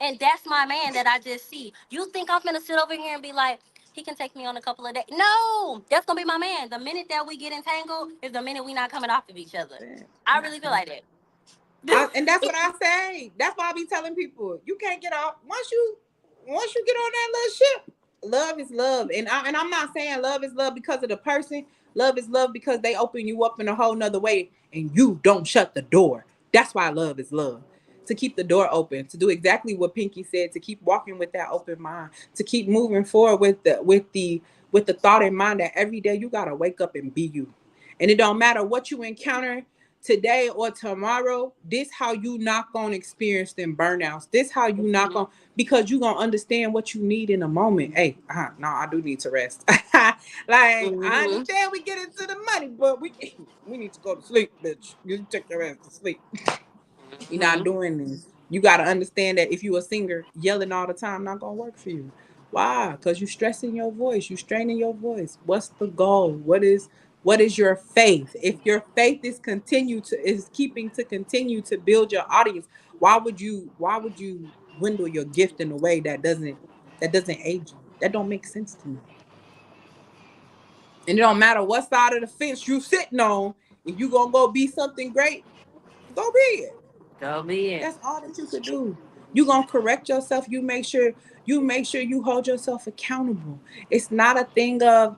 And that's my man that I just see. You think I'm gonna sit over here and be like, He can take me on a couple of days. No, that's gonna be my man. The minute that we get entangled is the minute we not coming off of each other. I really feel like that. And that's what I say. That's why I be telling people you can't get off once you get on that little ship. Love is love, and I'm not saying love is love because of the person. Love is love because they open you up in a whole nother way, and you don't shut the door. That's why love is love. To keep the door open, to do exactly what Pinky said, to keep walking with that open mind, to keep moving forward with the thought in mind that every day you gotta wake up and be you. And it don't matter what you encounter today or tomorrow, this how you not gonna experience them burnouts. This how you not gonna, because you gonna understand what you need in a moment. Hey, no, I do need to rest. Like I Mm-hmm. understand we get into the money, but we need to go to sleep, bitch. You take your ass to sleep. You're not Mm-hmm. doing this. You got to understand that if you a singer, yelling all the time not gonna work for you. Why? Because you stressing your voice, you straining your voice. What's the goal? What is your faith? If your faith is keeping to continue to build your audience, why would you dwindle your gift in a way that doesn't aid you? That don't make sense to me. And it don't matter what side of the fence you sitting on. If you gonna go be something great, go be it. Go be it. That's all that you could do. You gonna correct yourself. You make sure you hold yourself accountable. It's not a thing of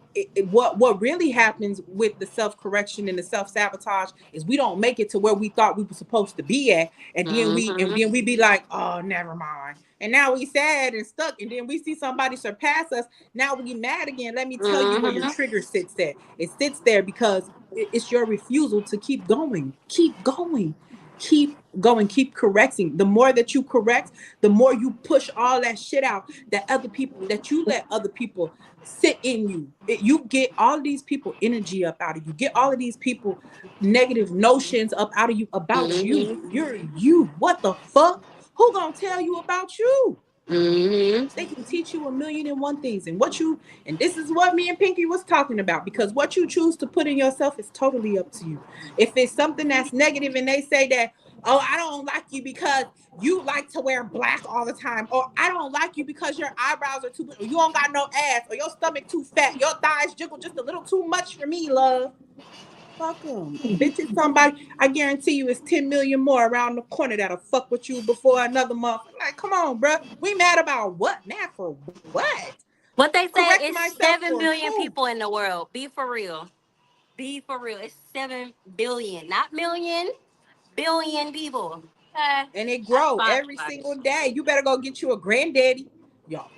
what really happens with the self correction and the self sabotage is we don't make it to where we thought we were supposed to be at, and Mm-hmm. then we be like, oh, never mind. And now we sad and stuck, and then we see somebody surpass us. Now we mad again. Let me tell you where your Mm-hmm. trigger sits at. It sits there because it's your refusal to keep going. Keep going, keep going, keep correcting. The more that you correct, the more you push all that shit out that you let other people sit in you. You get all of these people energy up out of you. Get all of these people negative notions up out of you about you. Mm-hmm. You're you. What the fuck? Who gonna tell you about you? Mm-hmm. They can teach you a million and one things. And this is what me and Pinky was talking about, because what you choose to put in yourself is totally up to you. If it's something that's negative and they say that, oh, I don't like you because you like to wear black all the time, or I don't like you because your eyebrows are too big, or you don't got no ass, or your stomach too fat, your thighs jiggle just a little too much for me, love. Fuck them. Bitch, it's somebody, I guarantee you it's 10 million more around the corner that'll fuck with you before another month. Like, come on, bruh. We mad about what? Mad for what? What they say Correct is myself 7 billion for who? people in the world. Be for real. Be for real. It's 7 billion, not million, billion people. Okay, And it that's grow fine. every single day. You better go get you a granddaddy. Y'all,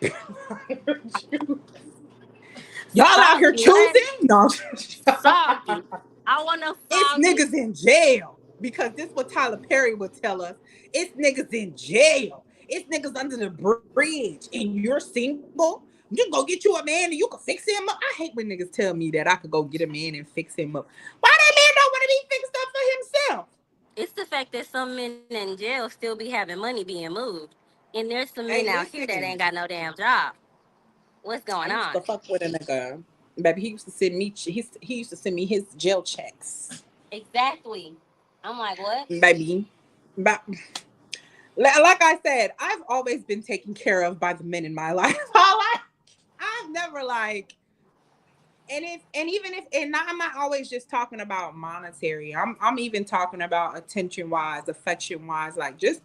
y'all out here Sorry, what? choosing? No. Sorry. I wanna It's sorry. niggas in jail. Because this what Tyler Perry would tell us. It's niggas in jail. It's niggas under the bridge and you're single. You can go get you a man and you can fix him up. I hate when niggas tell me that I could go get a man and fix him up. Why that man don't want to be fixed up for himself? It's the fact that some men in jail still be having money being moved. And there's some men Hey, out here that ain't listen. got no damn job. What's going I used on? to fuck with a nigga. Baby, he used to send me his jail checks. Exactly. I'm like, what? Baby. But like I said, I've always been taken care of by the men in my life. I've never like, and even if and not, I'm not always just talking about monetary. I'm even talking about attention wise, affection wise, like just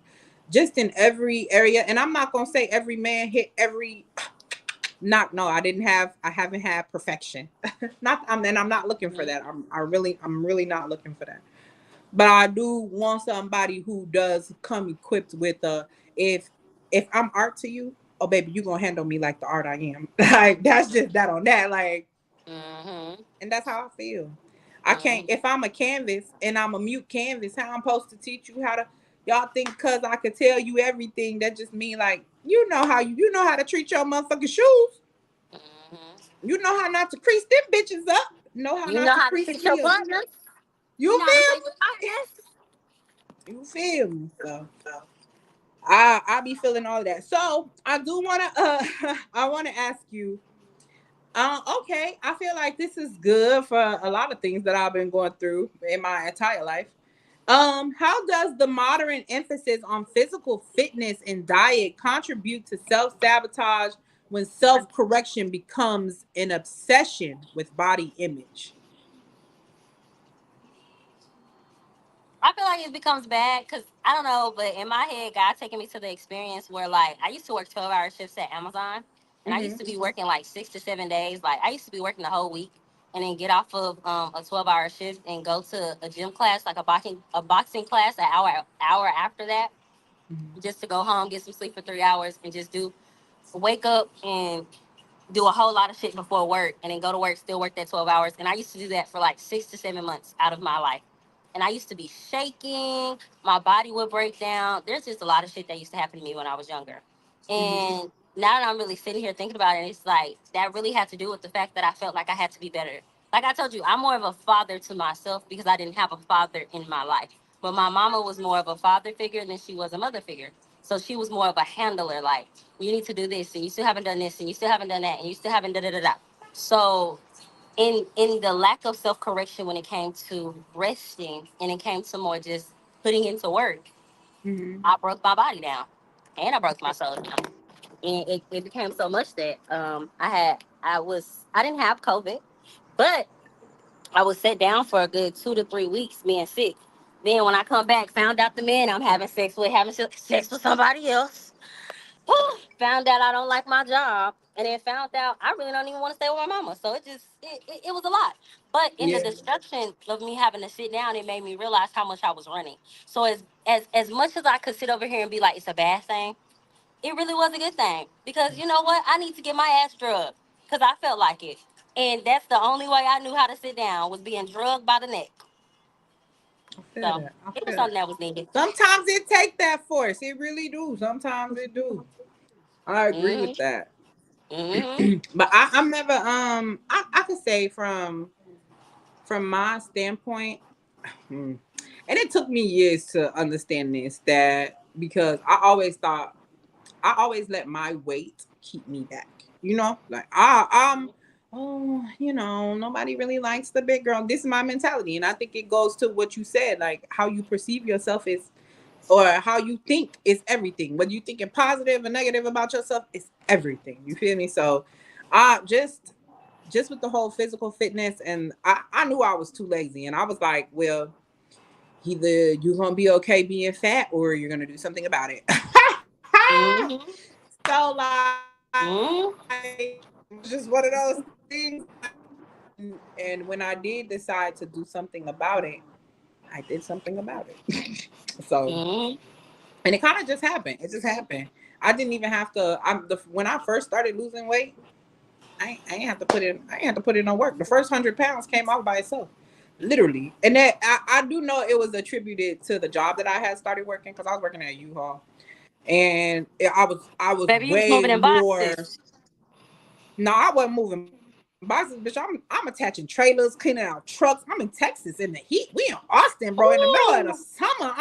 in every area. And I'm not gonna say every man hit every, not, no, I haven't had perfection. Not and I'm not looking for Mhm. that. I'm really not looking for that. But I do want somebody who does come equipped with a, if I'm art to you, oh baby, you gonna handle me like the art I am. Like that's just that on that. Like, Mhm. and that's how I feel. I can't, Mhm. if I'm a canvas and I'm a mute canvas, how I'm supposed to teach you how to, y'all think because I could tell you everything, that just mean like you know how to treat your motherfucking shoes. Mhm. You know how not to crease them bitches up. Know how You not know to how to crease fix your me up. buttons. You You know how to fix feel your me? buttons. You feel me? So I be feeling all of that. So I do wanna I wanna ask you, okay, I feel like this is good for a lot of things that I've been going through in my entire life. How does the modern emphasis on physical fitness and diet contribute to self-sabotage when self-correction becomes an obsession with body image? I feel like it becomes bad because I don't know, but in my head, God taking me to the experience where like I used to work 12-hour shifts at Amazon, and I used to be working like 6 to 7 days. Like I used to be working the whole week, and then get off of a 12-hour shift and go to a gym class, like a boxing class, an hour after that, Mm-hmm. just to go home, get some sleep for 3 hours, and just do wake up and do a whole lot of shit before work and then go to work, still work that 12 hours. And I used to do that for like 6 to 7 months out of my life. And I used to be shaking, my body would break down. There's just a lot of shit that used to happen to me when I was younger. Mm-hmm. And now that I'm really sitting here thinking about it, it's like that really had to do with the fact that I felt like I had to be better. Like I told you, I'm more of a father to myself because I didn't have a father in my life. But my mama was more of a father figure than she was a mother figure. So she was more of a handler, like, you need to do this, and you still haven't done this, and you still haven't done that, and you still haven't da da da da. So in the lack of self correction when it came to resting and it came to more just putting into work, Mm-hmm. I broke my body down, and I broke my soul down, and it became so much that I didn't have COVID, but I was set down for a good 2 to 3 weeks being sick. Then when I come back, found out the man I'm having sex with somebody else. Found out I don't like my job, and then found out I really don't even want to stay with my mama. So it was a lot. But in the Yeah. destruction of me having to sit down, it made me realize how much I was running. So as much as I could sit over here and be like it's a bad thing, it really was a good thing because you know what? I need to get my ass drugged because I felt like it, and that's the only way I knew how to sit down was being drugged by the neck. I feel So that. I it was feel something that. that was needed. Sometimes it take that force. It really do. Sometimes it do. I agree with Hmm. that. Hmm. But I'm never I could say from my standpoint, hmm, and it took me years to understand this, that because I always let my weight keep me back. You know, like oh, nobody really likes the big girl. This is my mentality, and I think it goes to what you said, like how you perceive yourself is, or how you think is everything. Whether you thinking positive or negative about yourself, it's everything. You feel me? So, just with the whole physical fitness, and I knew I was too lazy, and I was like, well, either you're gonna be okay being fat, or you're gonna do something about it. Hmm. So like, Hmm. it was just one of those things. And when I did decide to do something about it, I did something about it. So, Hmm. and it kind of just happened. It just happened. I didn't even have to. When I first started losing weight, I ain't have to put in. I ain't have to put in no work. The first 100 pounds came off by itself, literally. And that I do know it was attributed to the job that I had started working, because I was working at U-Haul, and I was Baby, you was way moving in more. boxes. No, I wasn't moving boxes, bitch. I'm attaching trailers, cleaning out trucks. I'm in Texas in the heat. We in Austin, bro, in the middle of the Ooh. summer.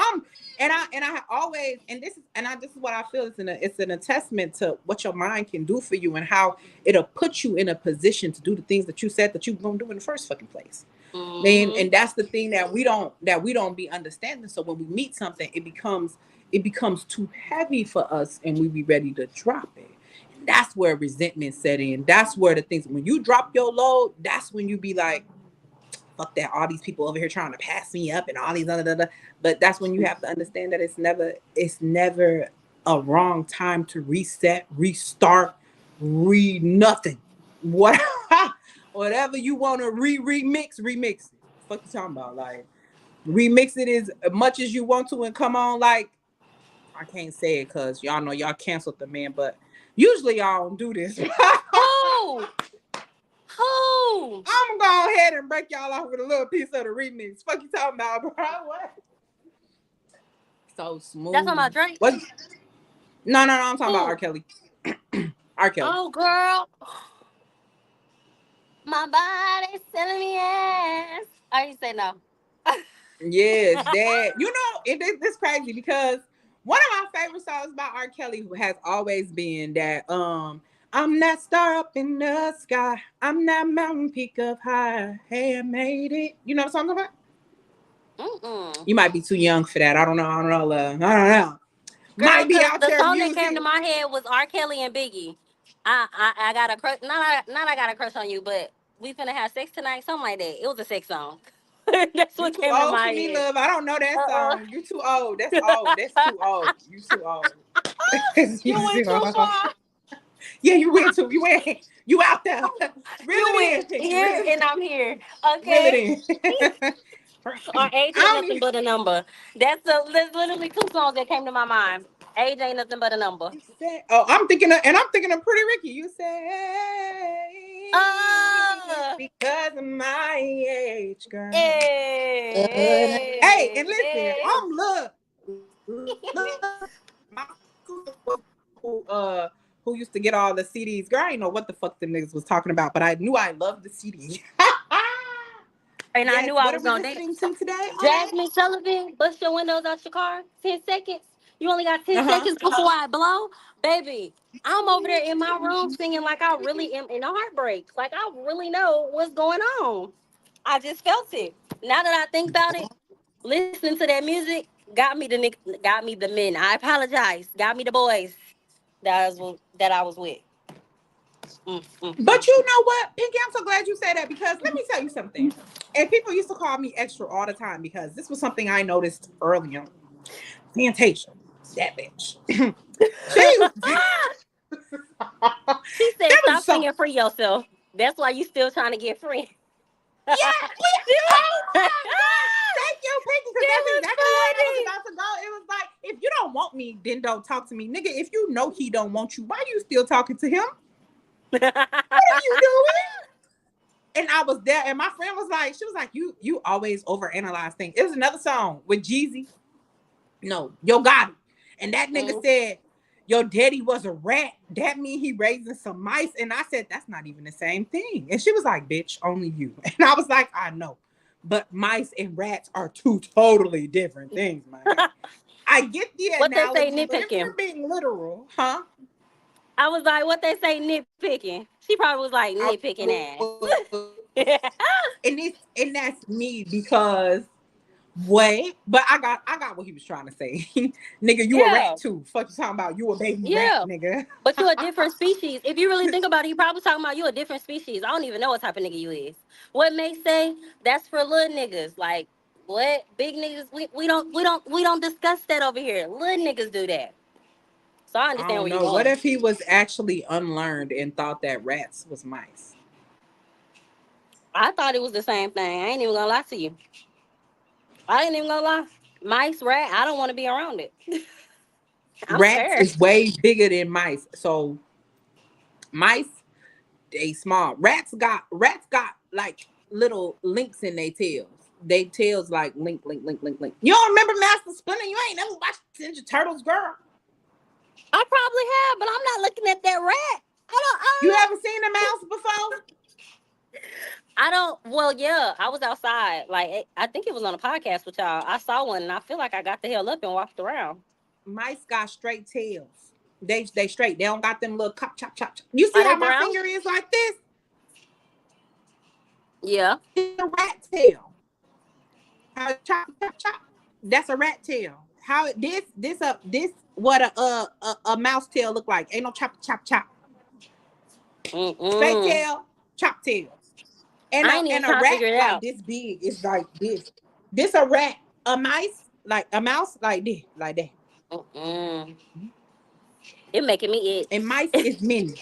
I always, this is what I feel. It's an attestament to what your mind can do for you, and how it'll put you in a position to do the things that you said that you were gonna do in the first fucking place. Hmm. And that's the thing that we don't be understanding. So when we meet something, it becomes too heavy for us, and we be ready to drop it. And that's where resentment set in. That's where the things, when you drop your load, that's when you be like, fuck that, all these people over here trying to pass me up and all these other. But that's when you have to understand that it's never a wrong time to reset, restart, nothing. What whatever you want to remix it. Fuck you talking about? Like, remix it as much as you want to, and come on, like, I can't say it because y'all know y'all canceled the man, but usually y'all don't do this. Who? Who? I'm gonna go ahead and break y'all off with a little piece of the remix. Fuck you talking about, bro? What? So That's on smooth. my drink. What? No, no, no. I'm talking about R. Who? Kelly. R. Kelly. Oh, girl. My body's telling me yes. I you say no. Yes, that. This crazy because one of my favorite songs by R. Kelly has always been that I'm that star up in the sky. I'm that mountain peak up high. Hey, I made it. You know what I'm talking about? Mm-mm. You might be too young for that. I don't know. I don't know. I don't know. Girl, Might be because out the there song that came to music. my head was R. Kelly and Biggie. I got a crush. Not I got a crush on you, but we finna have sex tonight. Something like that. It was a sex song. That's You what too came to old my for me, head. love. I don't know that Uh-uh. song. You too old. That's old. That's too old. You too old. You You went too too old. far. Yeah, you went too. You went. You out there. Reel You went it in. here and I'm here. Reel it Okay. in. Or age I ain't don't nothing even. but a number. That's literally two songs that came to my mind. Age ain't nothing but a number. You said, oh, I'm thinking of Pretty Ricky. You say Uh, because of my age, girl. Hey, hey, and listen, hey. my who who used to get all the CDs. Girl, I didn't know what the fuck them niggas was talking about, but I knew I loved the CD. And I Yes, knew I what was are we gonna date. listening to today? Jasmine Sullivan, bust your windows out your car. 10 seconds. You only got 10 Uh seconds before I blow, baby. I'm over there in my room singing like I really am in a heartbreak. Like I really know what's going on. I just felt it. Now that I think about it, listening to that music got me the men. I apologize. Got me the boys that I was with. But you know what, Pinky, I'm so glad you said that because let me tell you something. And people used to call me extra all the time because this was something I noticed early on. Fantasia, that bitch. She used to, that She said, was "Stop so. singing for yourself." That's why you still trying to get free. Yeah, oh my God. Thank you, Pinky, because That that's was exactly where I was funny. about to go. It was like, if you don't want me, then don't talk to me. Nigga, if you know he don't want you, why you still talking to him? What are you doing? And I was there, and my friend was like, she was like, you always overanalyze things. It was another song with Jeezy. No, Yo Gotti. And that nigga Mhm. said, your daddy was a rat. That mean he raising some mice. And I said, that's not even the same thing. And she was like, bitch, only you. And I was like, I know. But mice and rats are two totally different things, my guy. I get the What they say analogy, but if nitpicking. we're being literal, huh? I was like, what they say nitpicking. She probably was like I nitpicking ass. was, and that's me because what? But I got what he was trying to say. Nigga, you a rat Yeah, too. Fuck you talking about? You a baby rat, yeah. nigga. But you're a different species. If you really think about it, he probably talking about you a different species. I don't even know what type of nigga you is. What May say, that's for little niggas. Like what big niggas we don't discuss that over here. Little niggas do that. So I I understand don't where you're know. What going. if he was actually unlearned and thought that rats was mice? I thought it was the same thing. I ain't even gonna lie to you. I ain't even gonna lie. Mice, rat, I don't want to be around it. I'm Rats scared. is way bigger than mice. So mice, they small. Rats got like little links in their tails. They tails like link. You don't remember Master Splinter? You ain't never watched Ninja Turtles, girl. I probably have, but I'm not looking at that rat. You haven't seen a mouse before? I don't. Well, yeah, I was outside. Like I think it was on a podcast with y'all. I saw one, and I feel like I got the hell up and walked around. Mice got straight tails. They straight. They don't got them little chop. You see Are they how my brown? finger is like this? Yeah. It's a rat tail. How it chop. That's a rat tail. How it this what a mouse tail look like? Ain't no chop. Straight Mm-mm. tail, chop tails. And I a ain't even and a trying to rat figure it like out. this big is like this. This a rat. A mice like a mouse like this, like that. Mm-mm. It making me And mice itch. is many.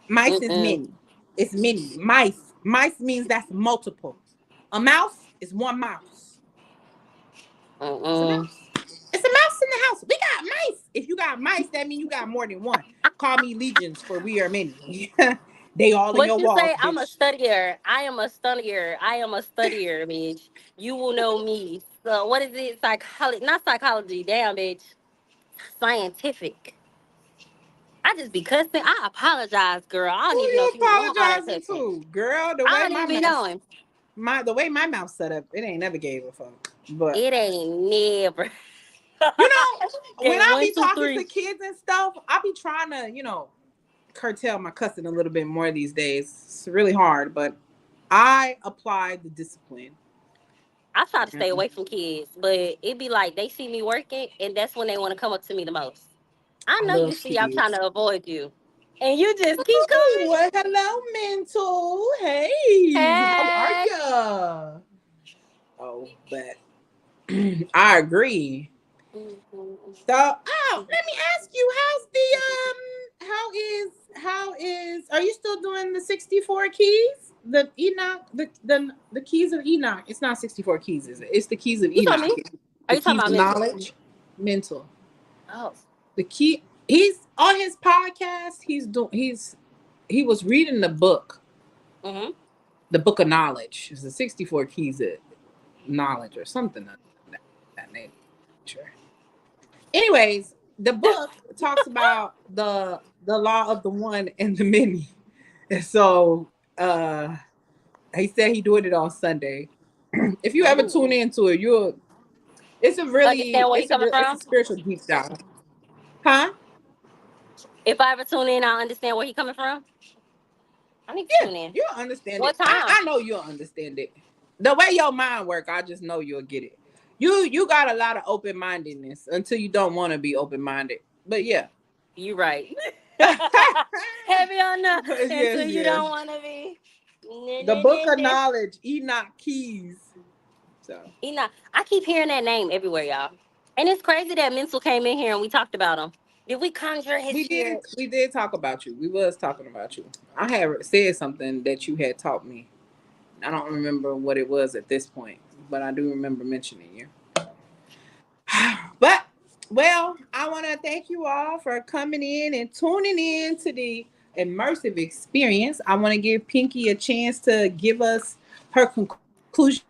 Mice is Mm-mm. many. It's many. Mice means that's multiple. A mouse is one mouse. It's a Mm-mm. mouse. It's a mouse in the house. We got mice. If you got mice, that means you got more than one. Call me legions, for we are many. They all in What your you walls, say? I'm a bitch. studier. I am a studier. I am a studier, bitch. You will know me. So what is it? Psychology? Not psychology. Damn, bitch. Scientific. I just be cussing. I apologize, girl. I Who don't even know you if you was on all that apologizing cussing. to, girl? I don't even be knowing. The way my mouth set up, it ain't never gave a fuck. But It ain't never. you know, when Okay, I one, be two, talking three. to kids and stuff, I be trying to, curtail my cussing a little bit more these days. It's really hard, but I apply the discipline. I try to stay Mm, away from kids, but it be like they see me working, and that's when they want to come up to me the most. I I know you love see I'm trying kids. to avoid you, And you just keep coming. Well, hello, mental. Hey, how are Hey. ya? Oh, but I agree. So, oh, let me ask you, how is are you still doing the 64 keys? The Enoch, the keys of Enoch. It's not 64 keys, is it? It's the keys of You told Enoch. me. Are The you talking keys about of mental? knowledge, mental. Oh. The key he's on his podcast, he was reading Mm-hmm. the book of knowledge. It's the 64 keys of knowledge or something of that nature. Anyways, the book talks about the law of the one and the many. And so he said he doing it on Sunday. If you ever tune Ooh. into it, you'll Understand where he coming it's a from? spiritual deep dive. Huh? If I ever tune in, I'll understand where he coming from. I need to Yeah, tune in. you'll understand it. What time? I know you'll understand it. The way your mind work, I just know you'll get it. You got a lot of open mindedness until you don't want to be open minded. But yeah. You right. Heavy on the Yes, until you yes. don't want to be. The book of knowledge, Enoch Keys. So Enoch. I keep hearing that name everywhere, y'all. And it's crazy that Mental came in here and we talked about him. Did we conjure his spirit? we did talk about you. We was talking about you. I had said something that you had taught me. I don't remember what it was at this point, but I do remember mentioning you. But well, I want to thank you all for coming in and tuning in to the immersive experience. I want to give Pinky a chance to give us her conclusion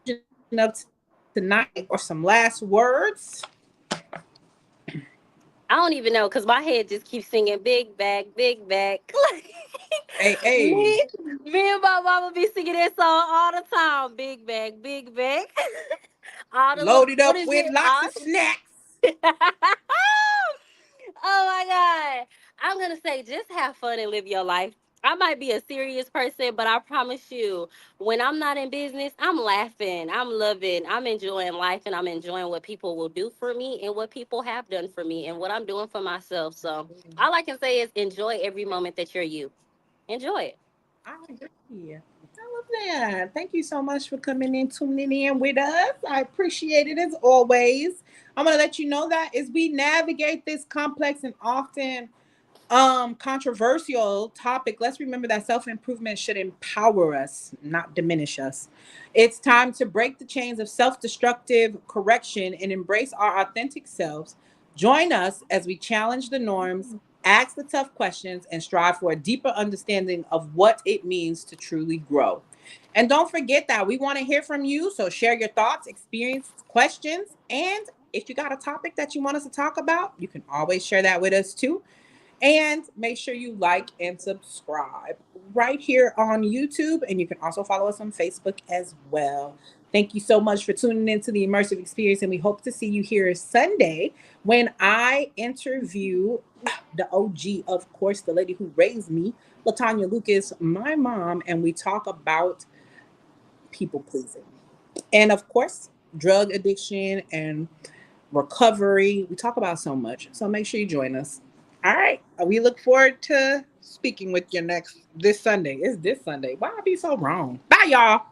of tonight or some last words. I don't even know because my head just keeps singing big bag, big bag. Hey, hey, me, me and my mama be singing that song all the time. Big bag, big bag. All the loaded what up is with it? lots of snacks. Oh my God. I'm going to say just have fun and live your life. I might be a serious person, but I promise you, when I'm not in business, I'm laughing, I'm loving, I'm enjoying life, and I'm enjoying what people will do for me and what people have done for me and what I'm doing for myself. So all I can say is enjoy every moment that you're you. Enjoy it. I agree. I love that. Thank you so much for coming in, tuning in with us. I appreciate it as always. I'm gonna let you know that as we navigate this complex and often controversial topic, let's remember that self-improvement should empower us, not diminish us. It's time to break the chains of self-destructive correction and embrace our authentic selves. Join us as we challenge the norms, ask the tough questions, and strive for a deeper understanding of what it means to truly grow. And don't forget that we want to hear from you, so share your thoughts, experience, questions, and if you got a topic that you want us to talk about, you can always share that with us too. And make sure you like and subscribe right here on YouTube. And you can also follow us on Facebook as well. Thank you so much for tuning into the Immersive Experience. And we hope to see you here Sunday when I interview the OG, of course, the lady who raised me, Latanya Lucas, my mom. And we talk about people pleasing. And of course, drug addiction and recovery. We talk about so much. So make sure you join us. All right. We look forward to speaking with you next this Sunday. It's this Sunday. Why I be so wrong? Bye, y'all.